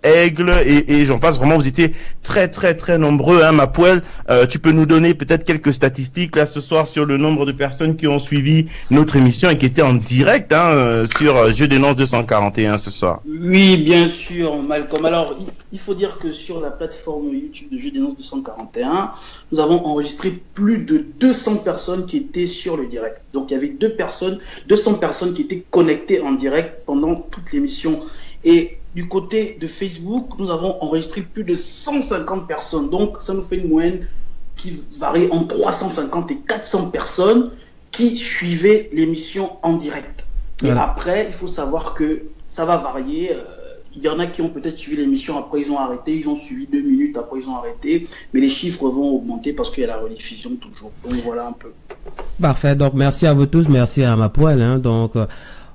Aigle et j'en passe. Vraiment, vous étiez très nombreux, ma poêle. Tu peux nous donner peut-être quelques statistiques là ce soir sur le nombre de personnes qui ont suivi notre émission et qui étaient en direct sur Jeux de Nonce 241 ce soir. Oui, bien sûr, Malcolm. Alors, il faut dire que sur la plateforme YouTube de Jeux de Nonce 241, nous avons enregistré plus de 200 personnes qui étaient sur le direct. Donc, il y avait 200 personnes qui étaient connectées en direct pendant toute l'émission. Et du côté de Facebook, nous avons enregistré plus de 150 personnes. Donc, ça nous fait une moyenne qui varie entre 350 et 400 personnes qui suivaient l'émission en direct. Et après, il faut savoir que ça va varier. Il y en a qui ont peut-être suivi l'émission, après ils ont arrêté, ils ont suivi 2 minutes, après ils ont arrêté. Mais les chiffres vont augmenter parce qu'il y a la rediffusion toujours. Donc voilà un peu. Parfait, donc merci à vous tous, merci à ma poêle. Donc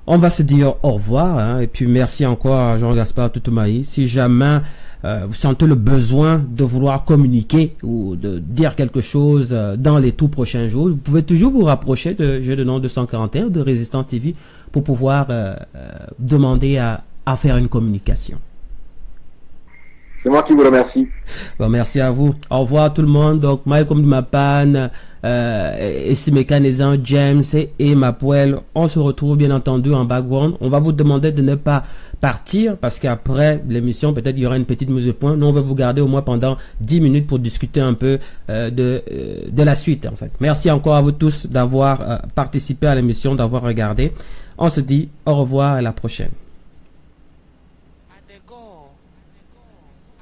on va se dire au revoir, hein, et puis merci encore à Jean-Gaspard Toutoumai. Si jamais vous sentez le besoin de vouloir communiquer ou de dire quelque chose dans les tout prochains jours, vous pouvez toujours vous rapprocher de Jeux de Nantes 241 de Résistance TV pour pouvoir demander à faire une communication. C'est moi qui vous remercie. Bon, merci à vous. Au revoir tout le monde. Donc, Malcolm Mapan, Mécanisant, James et Mapuel, on se retrouve bien entendu en background. On va vous demander de ne pas partir parce qu'après l'émission, peut-être il y aura une petite mise au point. Nous, on va vous garder au moins pendant 10 minutes pour discuter un peu de la suite, en fait. Merci encore à vous tous d'avoir participé à l'émission, d'avoir regardé. On se dit au revoir et à la prochaine.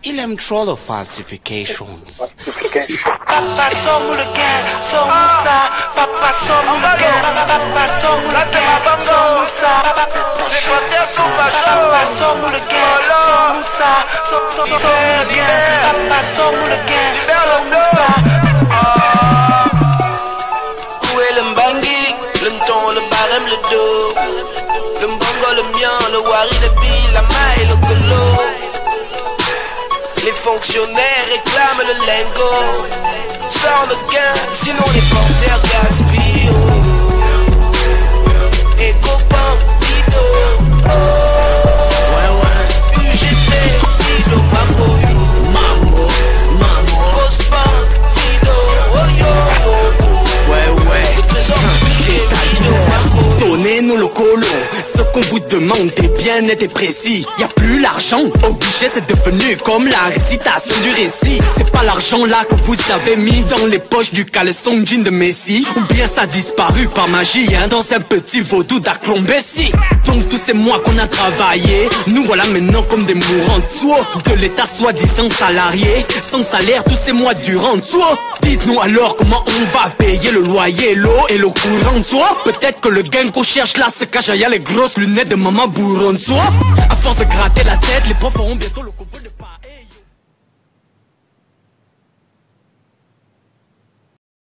Il aime trop les falsifications. Papa somos le gang, somos ça. Papa somos le gang, papa somos le gang, somos ça. Papa somos le gang, somos ça. Somos le gang, papa somos le gang, somos ça. Où est le mbangi, le ton, le barème, le dos, le mbongo, le mien, le wari, le bi, la maille, le colo. Les fonctionnaires réclament le lingot. Sors le gain, sinon les porteurs gaspillent. Ecobank, Dido. UGT, Dido, Mambo. Postbank, Dido. Le trésor public, Dido, Mambo. Donnez-nous le colon. Ce qu'on vous demande est bien net et précis. Y'a plus l'argent au guichet, c'est devenu comme la récitation du récit. C'est pas l'argent là que vous avez mis dans les poches du caleçon jean de Messi, ou bien ça a disparu par magie dans un petit vaudou d'Acrombessi. Donc tous ces mois qu'on a travaillé, nous voilà maintenant comme des mourants de soi, de l'état soi-disant salarié, sans salaire tous ces mois durant de soi. Dites-nous alors comment on va payer le loyer, l'eau et le courant de soi. Peut-être que le gain qu'on cherche là se cache derrière les grosses lunettes de maman bourron de soi. À force de gratter la tête, les profs auront bientôt le...